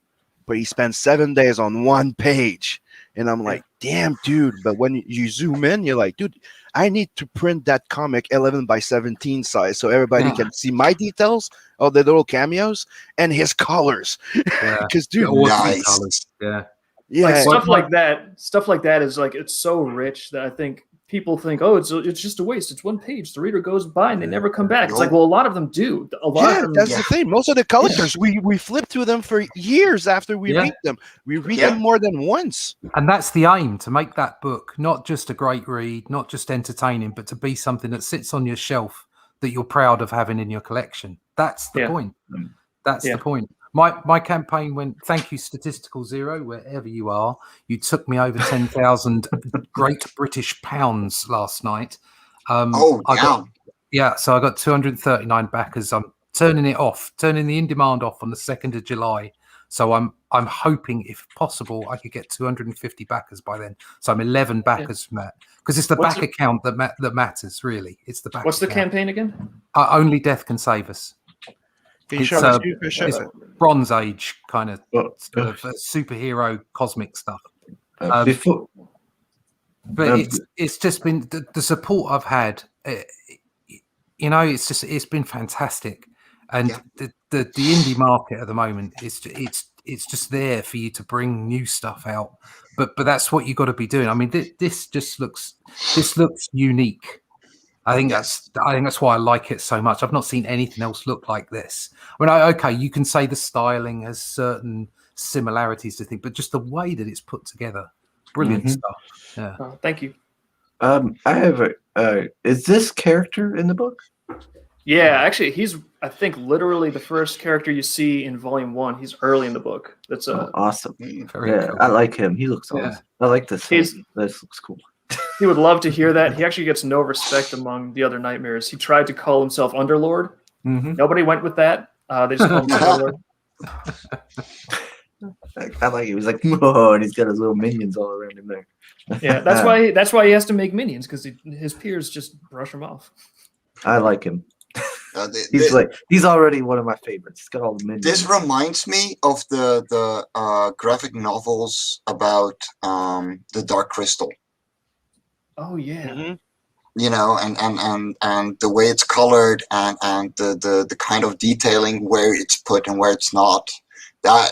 but he spent 7 days on one page, and I'm like, damn, dude. But when you zoom in, you're like, dude, I need to print that comic 11 by 17 size so everybody Yeah. can see my details of the little cameos and his colors. Yeah. Because dude, Awesome Nice. colours. Yeah. yeah, Like stuff Well, like that. Stuff like that is like it's so rich that I think people think, oh, it's just a waste. It's one page. The reader goes by and they never come back. It's like, well, a lot of them do. A lot yeah, of them. that's the thing. Most of the collectors, we flip through them for years after we Yeah. read them. We read Yeah. them more than once. And that's the aim, to make that book not just a great read, not just entertaining, but to be something that sits on your shelf that you're proud of having in your collection. That's the Yeah. point. That's Yeah. the point. My campaign went. Thank you, Statistical Zero, wherever you are. You took me over 10,000 Great British pounds last night. Oh, I got, damn. yeah, so I got 239 backers. I'm turning it off, turning the in demand off on the 2nd of July. So I'm hoping, if possible, I could get 250 backers by then. So I'm 11 backers from that, because it's the What's back account that matters, really. It's the back. What's the account. campaign again? Only death can save us. Can you It's, show uh, me the screen, it's Chris? Bronze Age kind of, Well, sort of superhero cosmic stuff. before But it's just been the support I've had. It's been fantastic, and Yeah. the indie market at the moment it's just there for you to bring new stuff out. But that's what you got to be doing. I mean, this looks unique. I think that's why I like it so much. I've not seen anything else look like this. I mean, okay, you can say the styling has certain similarities to things, but just the way that it's put together, brilliant stuff. Yeah. Oh, thank you. I have is this character in the book? Yeah, actually, he's I think literally the first character you see in Volume 1. He's early in the book. That's Awesome. Very Yeah, cool. I like him. He looks Yeah. awesome. I like this. He's- This looks cool. he would love to hear that. He actually gets no respect among the other Nightmares. He tried to call himself Underlord. Mm-hmm. Nobody went with that. They just called him Underlord. I like it. He was like, whoa, and he's got his little minions all around him there. Yeah, that's why he has to make minions, because his peers just brush him off. I like him. He's He's already one of my favorites. He's got all the minions. This reminds me of the graphic novels about the Dark Crystal. Oh yeah. Mhm. You know, and the way it's colored and the kind of detailing where it's put and where it's not. That,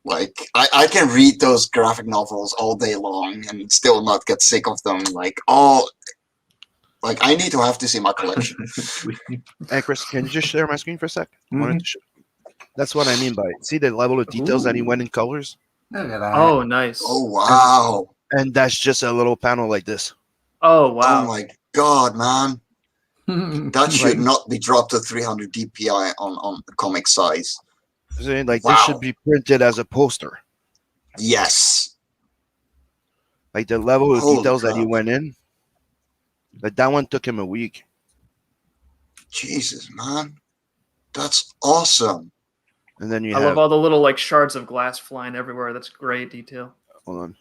like, I can read those graphic novels all day long and still not get sick of them. Like, I need to have this in my collection. Hey, Chris, can you just share my screen for a sec? I wanted Mhm. to show- That's what I mean by see the level of details that he went in colors, Look at that. Oh nice. Oh wow! and that's just a little panel like this. Oh Oh wow. my god, man! That should Like- not be dropped to 300 DPI on the comic size. Saying, like Wow. this should be printed as a poster. Yes. Like the level of Holy details that he crap. went in. Like that one took him a week. Jesus, man. That's awesome. And then you I have love all the little like shards of glass flying everywhere. That's great detail. hold on.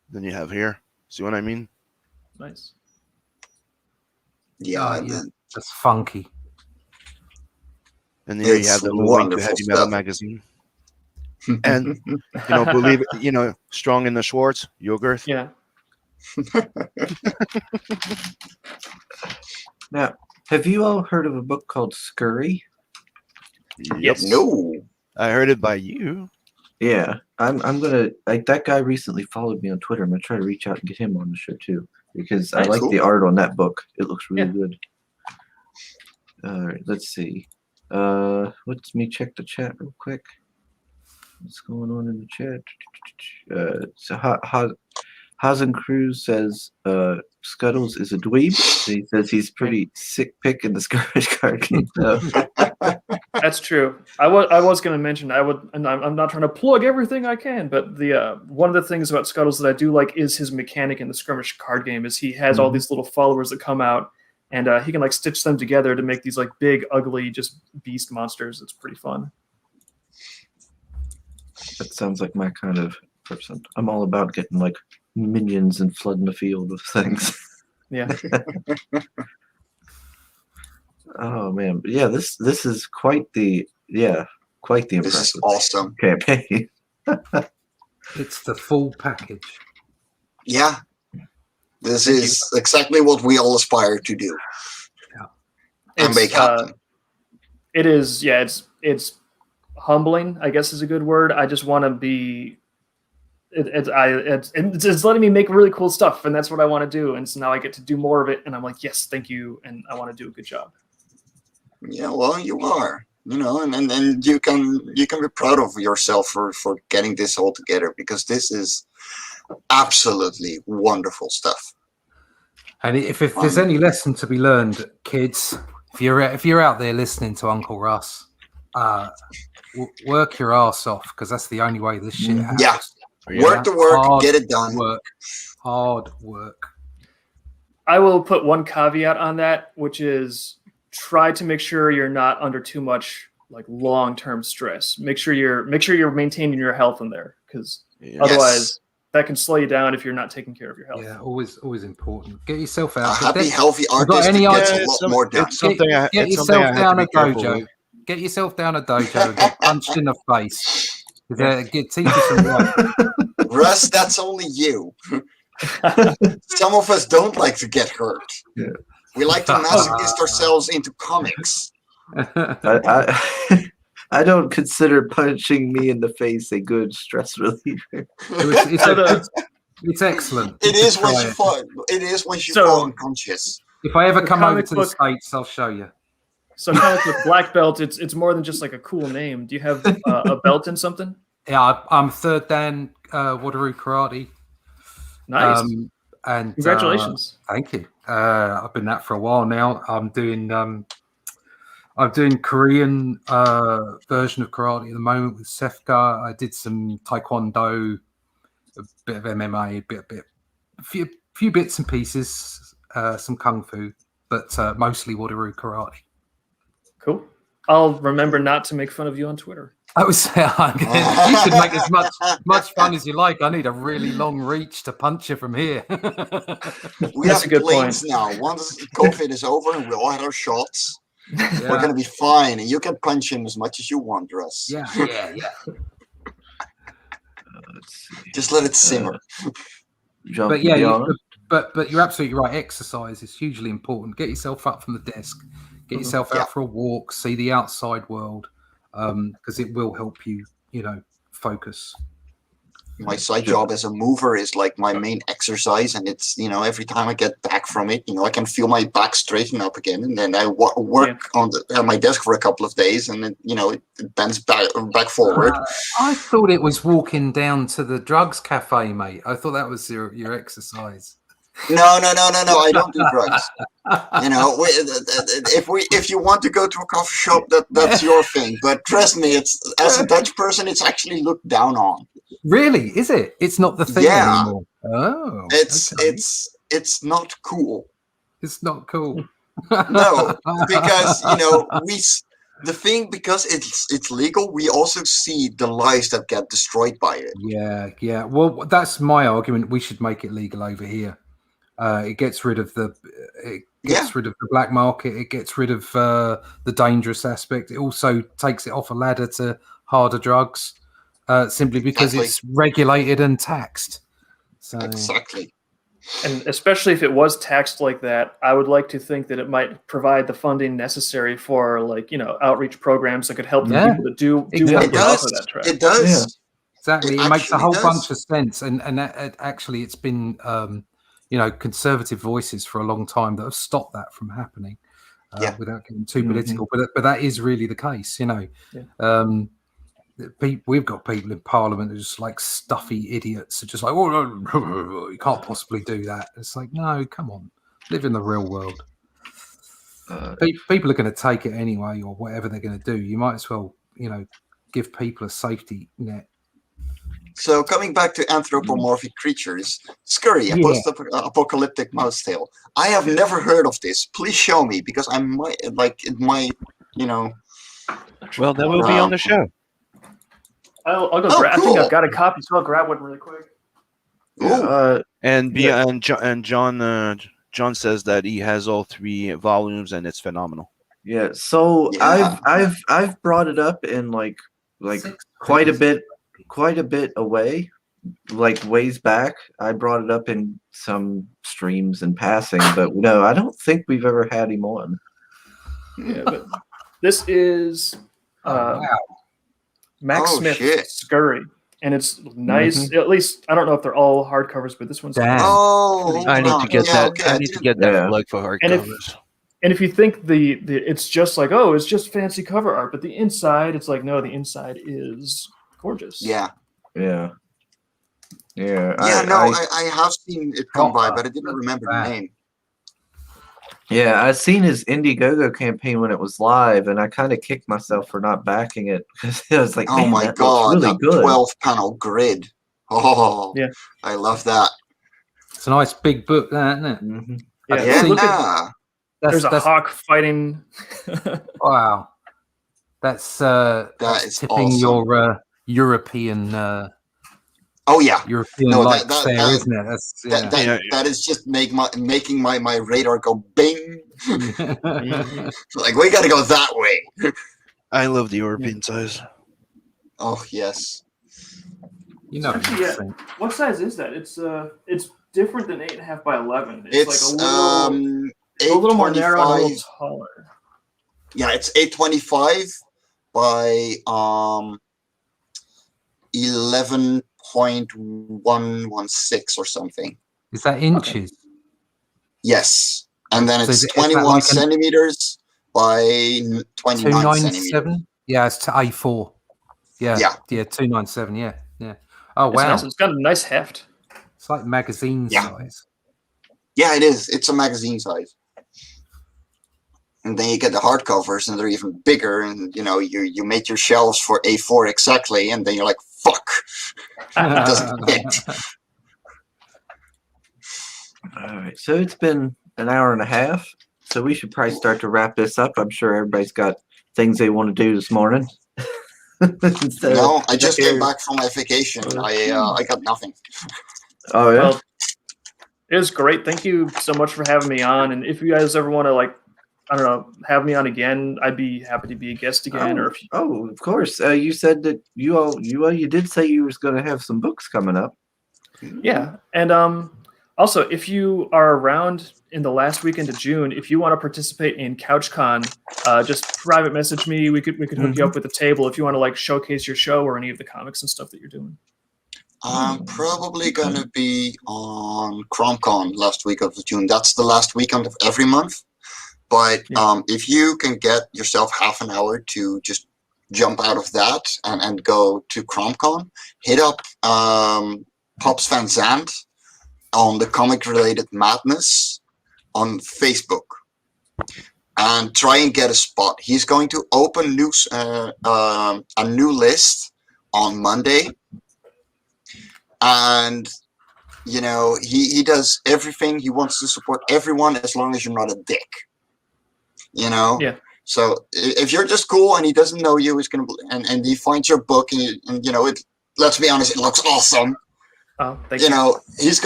Then you have here. See what I mean? Nice. Yeah. Oh, and yeah. then- That's funky. And then here you It's have the little link to wonderful Heavy Metal stuff. magazine. And believe it, strong in the Schwartz, yogurt. Yeah. Now, have you all heard of a book called Scurry? Yes. No. I heard it by you. Yeah, I'm gonna like that guy recently followed me on Twitter. I'm gonna try to reach out and get him on the show too because I Nice. like Cool. the art on that book. It looks really Yeah. good. All right, let's see. Let me check the chat real quick. What's going on in the chat? So Hazen Cruz says Scuttles is a dweeb. He says he's pretty sick pick in the Skirmish card game. So, That's true. I was going to mention and I'm not trying to plug everything I can, but the one of the things about Scuttles that I do like is his mechanic in the Skirmish card game. Is he has all Mhm. these little followers that come out, and he can like stitch them together to make these like big, ugly, just beast monsters. It's pretty fun. that sounds like my kind of person. I'm all about getting like minions and flooding the field with things. Yeah. Oh man, but yeah, this is quite the This impressive is awesome. campaign. It's the full package. Yeah. This Thank is exactly what we all aspire to do. And make happen. It is, yeah. It's humbling, I guess is a good word. I just want to be. It's letting me make really cool stuff, and that's what I want to do. And so now I get to do more of it, and I'm like, yes, thank you, and I want to do a good job. Yeah, well, you are, and you can be proud of yourself for getting this all together because this is absolutely wonderful stuff. And if there's any lesson to be learned, kids, if you're out there listening to Uncle Russ, work your ass off, because that's the only way this shit happens. Yeah. Yeah. Work the work, Hard get it done. Hard work. I will put one caveat on that, which is try to make sure you're not under too much like long-term stress. Make sure you're maintaining your health in there, because Yeah. otherwise that can slow you down if you're not taking care of your health. Yeah, always important. Get yourself A out. happy, Get- healthy got artist any gets idea- a lot more done. It's something I- Get it's something I yourself have down to a be careful dojo. with. Get yourself down a dojo and get punched in the face. Teach you some life. Russ, that's only you. Some of us don't like to get hurt. Yeah. We like to masochist ourselves into comics. I don't consider punching me in the face a good stress reliever. It's excellent. It is when Try you it. fall. It is when you So- fall unconscious. If I ever The come over comic to the book- States, I'll show you. So comic with black belt, it's more than just like a cool name. Do you have a belt in something? Yeah, I'm third Dan Wateroo Karate. Nice. And Congratulations. thank you. I've been that for a while now. I'm doing Korean version of karate at the moment with Sefka. I did some Taekwondo, a bit of MMA, a few bits and pieces, some Kung Fu, but mostly Wateroo Karate. Cool. I'll remember not to make fun of you on Twitter. I was you can make as much fun as you like. I need a really long reach to punch you from here. We That's have a good planes point. now. Once COVID is over and we all had our shots, we're Yeah. gonna be fine, and you can punch him as much as you want, Russ. Yeah. Let's see. Just let it simmer. Jump But yeah, beyond. but you're absolutely right. Exercise is hugely important. Get yourself up from the desk. Get yourself Yeah. out for a walk. See the outside world, because it will help you. Focus. My side job as a mover is like my main exercise, and it's every time I get back from it, I can feel my back straighten up again, and then I work on my desk for a couple of days, and then it bends back forward. I thought it was walking down to the drugs cafe, mate. I thought that was your exercise. No, I don't do drugs. If you want to go to a coffee shop, that's your thing. But trust me, as a Dutch person, it's actually looked down on. Really? Is it? It's not the thing Yeah. anymore. Oh, It's okay. it's not cool. It's not cool. No, because the thing, because it's legal, we also see the lives that get destroyed by it. Yeah. Well, that's my argument. We should make it legal over here. It gets rid of the black market. It gets rid of the dangerous aspect. It also takes it off a ladder to harder drugs, simply because Exactly. it's regulated and taxed. So Exactly. And especially if it was taxed like that, I would like to think that it might provide the funding necessary for outreach programs that could help the Yeah, people that do exactly. want It to get off does. of that track. It does. Yeah. exactly, It it makes a actually whole does. bunch of sense. And actually, it's been conservative voices for a long time that have stopped that from happening. Yeah. Without getting too Mhm. political, but that is really the case. Yeah. We've got people in Parliament who are just like stuffy idiots, who are just like, oh, no, you can't possibly do that. It's like, no, come on, live in the real world. People are going to take it anyway, or whatever they're going to do. You might as well, give people a safety net. So coming back to anthropomorphic creatures, Scurry, a Yeah. post-apocalyptic mouse tail. I have never heard of this. Please show me, because I might it might. Well, that will be on the show. I'll go Oh, grab. I think cool. I've got a copy, so I'll grab one really quick. Ooh. And Yeah. John says that he has all 3 volumes, and it's phenomenal. Yeah. So Yeah. I've brought it up in like quite a bit away, like ways back. I brought it up in some streams in passing, but no, I don't think we've ever had him on. Yeah, but this is Wow. Max Oh, Smith shit. Scurry, and it's nice. At least I don't know if they're all hardcovers, but this one's. Damn. Oh, I need hold to on. get Yeah, that. okay, I I need to didn't- get that Yeah. plug for And if- hardcovers. And if you think the it's just like, oh, it's just fancy cover art, but the inside, it's like, no, the inside is gorgeous. Yeah. Yeah. I have seen it come by, but I didn't remember the Wow. name. Yeah, I seen his Indiegogo campaign when it was live, and I kind of kicked myself for not backing it because I was like, Oh man, my that god, looks really that good. 12-panel grid. Oh, Yeah. I love that. It's a nice big book, that, isn't it? Mhm. Yeah, Yeah, look at there's a That's hawk fighting. wow. That's that's is tipping awesome. your European Oh yeah, European No, likes that- there, that- isn't it? That's that, yeah. that, that is just making my radar go bing. Like, we gotta go that way. I love the European size. Oh yes. You know, Actually, yeah. What size is that? It's different than 8.5 by 11. It's like a little more narrow and a 825. little taller. Yeah, it's 825 by 11.116 or something. is that inches? Yes, and then So it's is that 21 like an- centimeters by 29 centimeters. 297? Yeah, it's to A4. Yeah, Yeah. 297. Yeah, yeah. Oh It's wow, nice. It's got a nice heft. it's like magazine Yeah. size. Yeah, it is. It's a magazine size. And then you get the hardcovers, and they're even bigger. And you make your shelves for A4 exactly, and then you're like, "Fuck, it doesn't fit." All right, so it's been an hour and a half, so we should probably start to wrap this up. I'm sure everybody's got things they want to do this morning. So- No, I just came back from my vacation. I got nothing. Oh yeah. Well, it was great. Thank you so much for having me on. And if you guys ever want to, I don't know, have me on again, I'd be happy to be a guest again. Or if you, Oh, of course. You said that you did say you was going to have some books coming up. yeah, and also if you are around in the last weekend of June, if you want to participate in CouchCon, just private message me. We could hook you up with a table if you want to showcase your show or any of the comics and stuff that you're doing. I'm probably gonna be on CromCon last week of June. That's the last weekend of every month. But if you can get yourself half an hour to just jump out of that and go to CromCon, hit up Pops Van Zandt on the Comic Related Madness on Facebook and try and get a spot. He's going to open a new list on Monday. And he does everything. He wants to support everyone as long as you're not a dick. Yeah. So if you're just cool and he doesn't know you, he's gonna and he finds your book and it. Let's be honest, it looks awesome. Oh, thank you. He's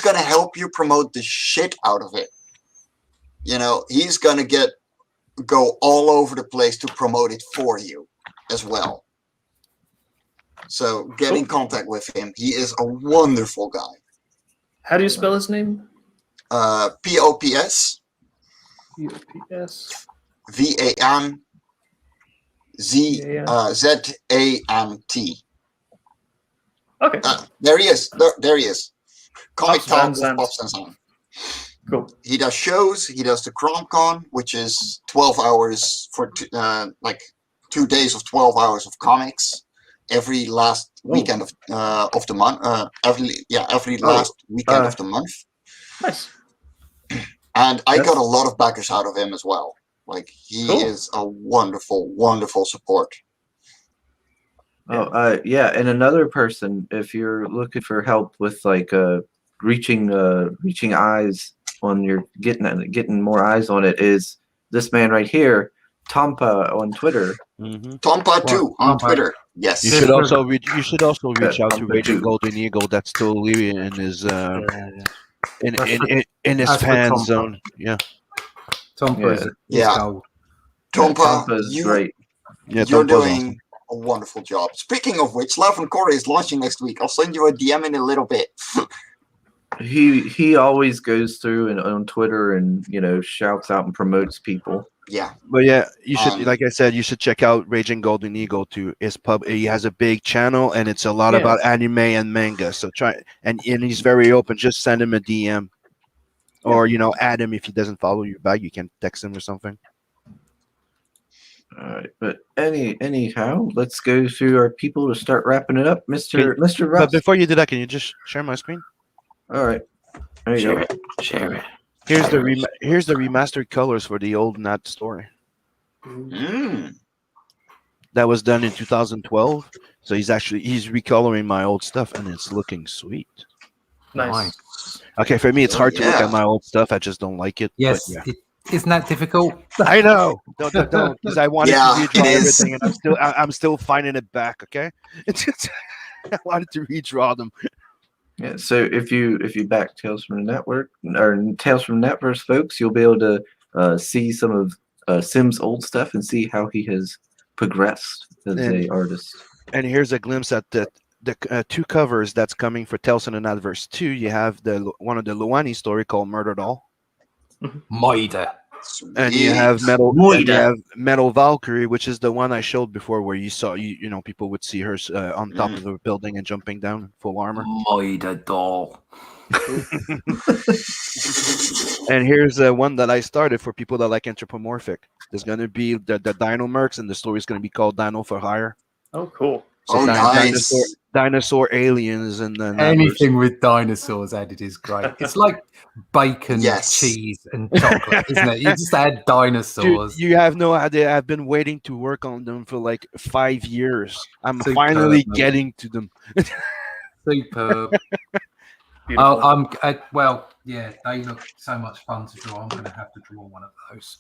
gonna help you promote the shit out of it. He's gonna go all over the place to promote it for you as well. So get in contact with him. He is a wonderful guy. How do you spell his name? POPS POPS. VAN ZANT. Okay. There he is. There he is. Comic Pops Talk Van with Zandt. Pops Van Zandt. Cool. He does shows. He does the CromCon, which is 12 hours for 2 days of 12 hours of comics. Every last weekend of the month. Every last weekend of the month. Nice. And I got a lot of backers out of him as well. He Cool. is a wonderful, wonderful support. Yeah, and another person, if you're looking for help with reaching eyes on your getting more eyes on it, is this man right here, Tompa on Twitter. Tompa too on Tompa. Twitter. Yes. You should also reach out to Tompa Raging too. Golden Eagle. That's still living in his in That's his that's for fan Tompa. zone. Yeah. Tompa is Yeah. gold. Tompa, Tompa is great. Yeah. you're Tompa's doing a wonderful job. Speaking of which, Love and Corey is launching next week. I'll send you a DM in a little bit. He always goes through and on Twitter and shouts out and promotes people. Yeah. But yeah, you should, Um, like I said, you should check out Raging Golden Eagle too. He has a big channel and it's a lot Yeah. about anime and manga. So try and he's very open. Just send him a DM, or add him if he doesn't follow you back. You can text him or something. All right, but anyhow, let's go through our people to start wrapping it up, Mr. Russ. But before you do that, can you just share my screen? All right, there you go. Share it. Here's the remastered colors for the old Nat story. Mm. That was done in 2012. So he's recoloring my old stuff, and it's looking sweet. Nice. Okay, for me, it's Oh, hard to look yeah. at my old stuff. I just don't like it. Yes, but yeah. isn't that difficult? I know. Don't, because I wanted Yeah, to it redraw is. everything, and I'm still finding it back. Okay, it's just, I wanted to redraw them. Yeah, so if you back Tales from the Network or Tales from Netverse, folks, you'll be able to see some of Sim's old stuff and see how he has progressed as And- a artist. And here's a glimpse at the two covers that's coming for Tales from the Netverse 2. You have one of the Luani story called Murder Doll, Maida. and you have Sweet. Metal Valkyrie, which is the one I showed before, where you saw you know people would see her on top of a building and jumping down full armor. Maida doll. And here's one that I started for people that like anthropomorphic. There's gonna be the Dino Mercs, and the story's gonna be called Dino for Hire. Oh, cool. So Oh, nice. Dinosaur aliens and then Anything with dinosaurs added is great. It's like bacon, Yes. cheese, and chocolate, isn't it? You just add Dude, dinosaurs. you have no idea. I've been waiting to work on them for like 5 years. I'm Superb, finally man. getting to them. Superb. Beautiful. Well, yeah, they look so much fun to draw. I'm going to have to draw one of those.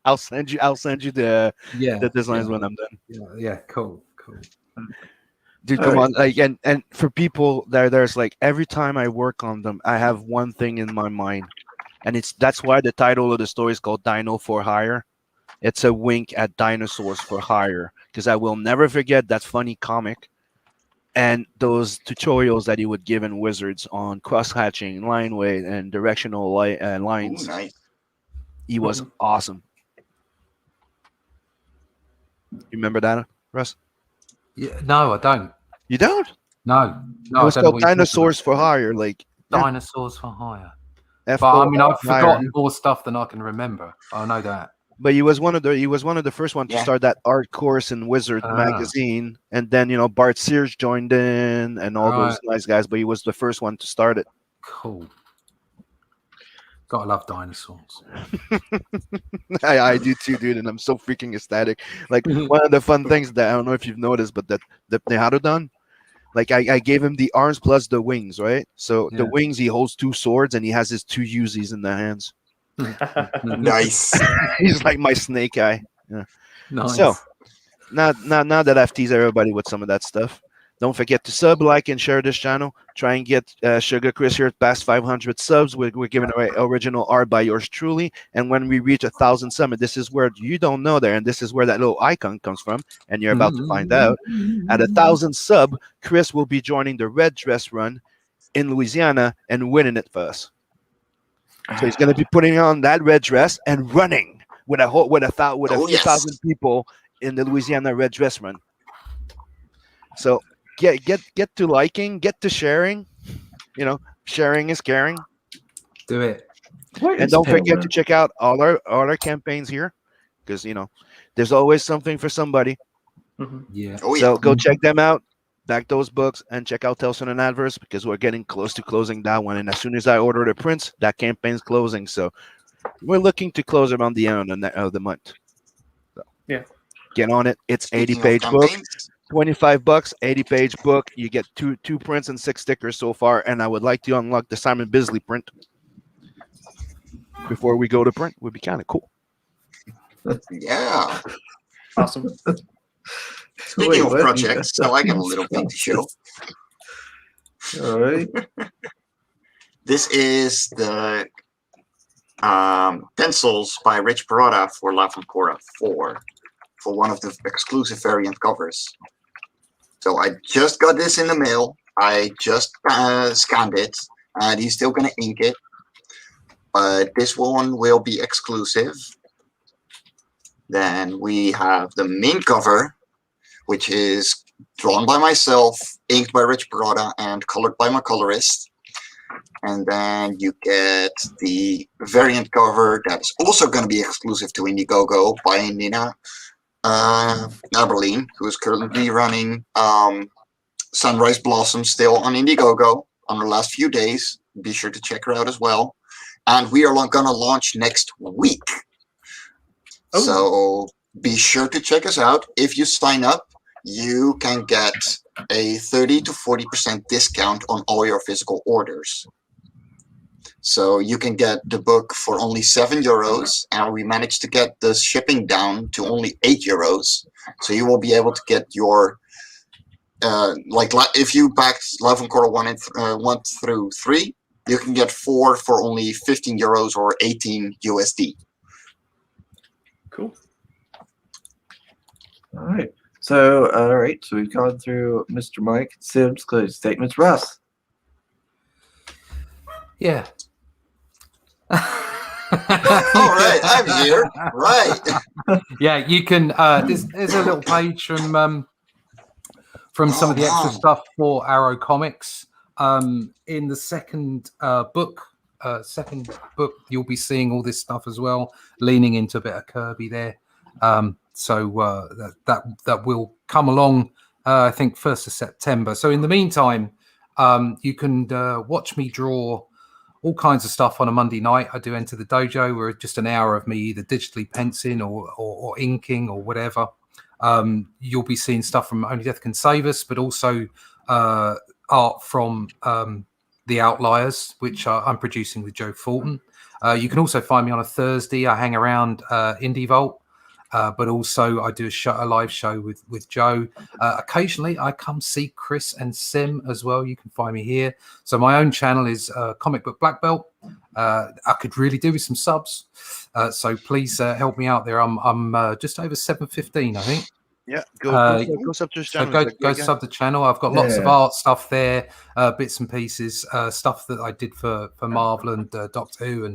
I'll send you the Yeah, designs yeah, when I'm done. yeah, cool. Dude, All come right. on. Like and for people there's like every time I work on them, I have one thing in my mind. And that's why the title of the story is called Dino for Hire. It's a wink at dinosaurs for hire. Because I will never forget that funny comic and those tutorials that he would give in Wizards on cross-hatching, line weight, and directional Ooh, lines. nice. He was awesome. You remember that, Russ? Yeah, no, I don't. You don't? No, It was I don't know called what you're talking Dinosaurs for Hire. Like about. Dinosaurs for hire. F But I mean, I've hire. forgotten more stuff than I can remember. I know that. But he was one of the first ones to Yeah. start that art course in Wizard magazine, and then Bart Sears joined in and all those nice guys. But he was the first one to start it. Cool. Gotta love dinosaurs. I do too, dude, and I'm so freaking ecstatic. Like one of the fun things that I don't know if you've noticed, but that the Hadodon, like I gave him the arms plus the wings, right? So the Yeah. wings, he holds two swords and he has his two Uzis in the hands. Nice. He's like my snake eye. Nice. So now that I've teased everybody with some of that stuff, don't forget to sub, like, and share this channel. Try and get Sugar Chris here past 500 subs. We're giving away original art by yours truly. And when we reach 1,000 subs, this is where you don't know there, and this is where that little icon comes from, and you're about to find out. At 1,000 sub, Chris will be joining the Red Dress Run in Louisiana and winning it for us. So he's going to be putting on that red dress and running with a Oh, few yes. thousand people in the Louisiana Red Dress Run. So get to liking, get to sharing. Sharing is caring. Do it. And don't forget to check out all our campaigns here, because there's always something for somebody. Yeah. Oh, yeah. So go check them out. Back those books and check out Tales from the Adverse, because we're getting close to closing that one. And as soon as I order the prints, that campaign's closing. So we're looking to close around the end of the month. So, Yeah. Get on it. It's Speaking of 80-page book, campaigns, $25, 80-page book. You get two prints and 6 stickers so far. And I would like to unlock the Simon Bisley print before we go to print. Would be kind of cool. yeah. Awesome. Speaking of what? projects, so I got a little thing to show. All right. This is the pencils by Rich Perrotta for La Francora 4 for one of the exclusive variant covers. So I just got this in the mail. I just scanned it, and he's still going to ink it. But this one will be exclusive. Then we have the main cover, which is drawn by myself, inked by Rich Perrotta, and colored by my colorist. And then you get the variant cover that's also going to be exclusive to Indiegogo by Nina Aberline, who is currently running Sunrise Blossom still on Indiegogo on the last few days. Be sure to check her out as well. and we are gonna launch next week. Oh. So be sure to check us out. If you sign up, you can get a 30 to 40% discount on all your physical orders. So you can get the book for only €7, and we managed to get the shipping down to only €8. So you will be able to get your if you backed Love Quarter 1 through 3, you can get 4 for only €15 or 18 USD. Cool. All right. So we've gone through Mr. Mike, Sim's closing statements. Russ. Yeah. All right, I'm here. Right. Yeah, you can. There's a little page from some of the extra stuff for Arrow Comics. In the second book, you'll be seeing all this stuff as well, leaning into a bit of Kirby there. So that will come along, I think, 1st of September. So in the meantime, you can watch me draw all kinds of stuff on a Monday night. I do Enter the Dojo, where it's just an hour of me either digitally penciling or inking or whatever. You'll be seeing stuff from Only Death Can Save Us, but also art from The Outliers, which I'm producing with Joe Fulton. You can also find me on a Thursday. I hang around Indie Vault, but also I do a live show with Joe. Occasionally, I come see Chris and Sim as well. You can find me here. So my own channel is Comic Book Black Belt. I could really do with some subs, so please help me out there. I'm just over 715, I think. Yeah, go sub to his So channel. go sub the channel. I've got lots of art stuff there, bits and pieces, stuff that I did for Marvel and Doctor Who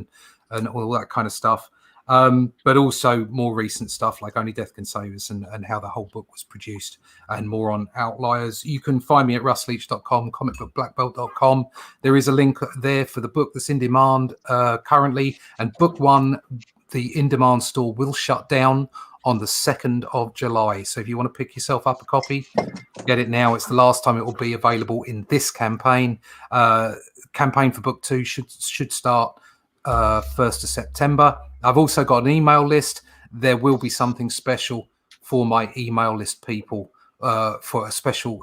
and all that kind of stuff. But also more recent stuff like Only Death Can Save Us and how the whole book was produced, and more on Outliers. You can find me at russleach.com, comicbookblackbelt.com. There is a link there for the book that's in demand currently, and book 1, the in-demand store, will shut down on the 2nd of July. So if you want to pick yourself up a copy, get it now. It's the last time it will be available in this campaign. Campaign for book 2 should start 1st of September. I've also got an email list. There will be something special for my email list people for a special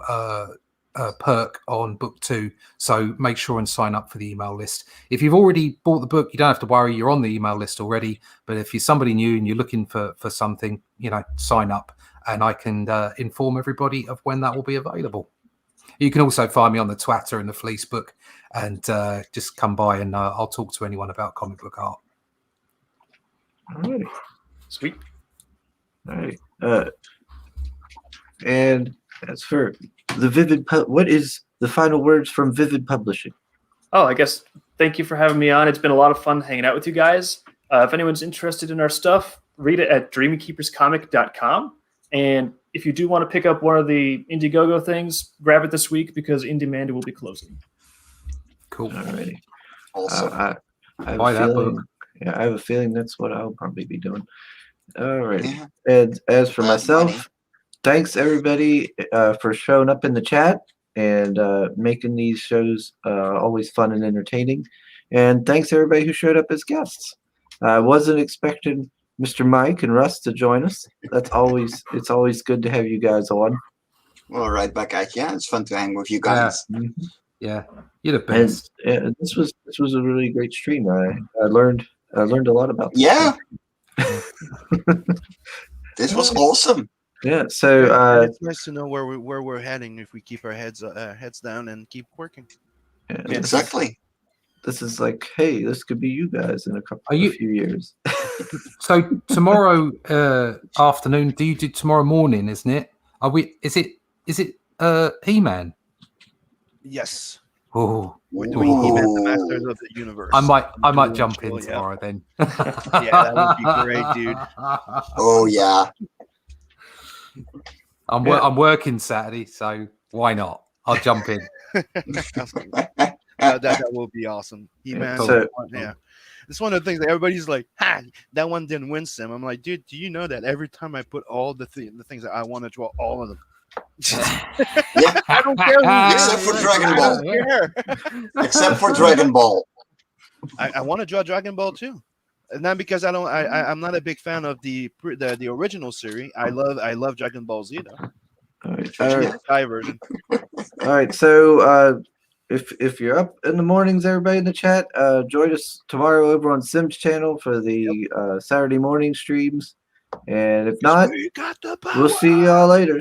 perk on book 2. So make sure and sign up for the email list. If you've already bought the book, you don't have to worry. You're on the email list already. But if you're somebody new and you're looking for something, sign up, and I can inform everybody of when that will be available. You can also find me on the Twitter and the Fleece Book, and just come by and I'll talk to anyone about comic book art. All right. Sweet. All right. And as for the Vivid, what is the final words from Vivid Publishing? Oh, I guess thank you for having me on. It's been a lot of fun hanging out with you guys. If anyone's interested in our stuff, read it at dreamkeeperscomic.com. And if you do want to pick up one of the Indiegogo things, grab it this week because Indie-Manda will be closing. Cool. Alrighty. Also, I have Buy a that feeling, book. Yeah, I have a feeling that's what I'll probably be doing. All right. Yeah. And as for That's myself, money. thanks everybody for showing up in the chat and making these shows always fun and entertaining. And thanks everybody who showed up as guests. I wasn't expecting Mr. Mike and Russ to join us. It's always good to have you guys on. Well, right back at you. It's fun to hang with you guys. Yeah, you're the And best. this was a really great stream. I learned a lot about this. Yeah. This was awesome. Yeah. So And it's nice to know where we're heading if we keep our heads down and keep working. yeah, Exactly. This is like, hey, this could be you guys in a few years. So tomorrow afternoon, do you do tomorrow morning, isn't it? Is it He-Man? Yes. Oh, We're doing He-Man, the Masters of the Universe. I might Doing jump in chill, yeah. tomorrow then. Yeah, that would be great, dude. Oh yeah. I'm working Saturday, so why not? I'll jump in. that will be awesome. He-Man. So- Yeah. It's one of the things that everybody's like, "Ha, that one didn't win, Sim." I'm like, dude, do you know that every time I put all the things that I want to draw, all of them. I don't care. Except for Dragon Ball. I don't care. Except for Dragon Ball. I want to draw Dragon Ball too. And not because I don't. I'm not a big fan of the original series. I love Dragon Ball Z though. All right. Especially the Sky version. All right. So if you're up in the mornings, everybody in the chat, join us tomorrow over on Sim's channel for the Saturday morning streams. And if not, You got the we'll power. see y'all later.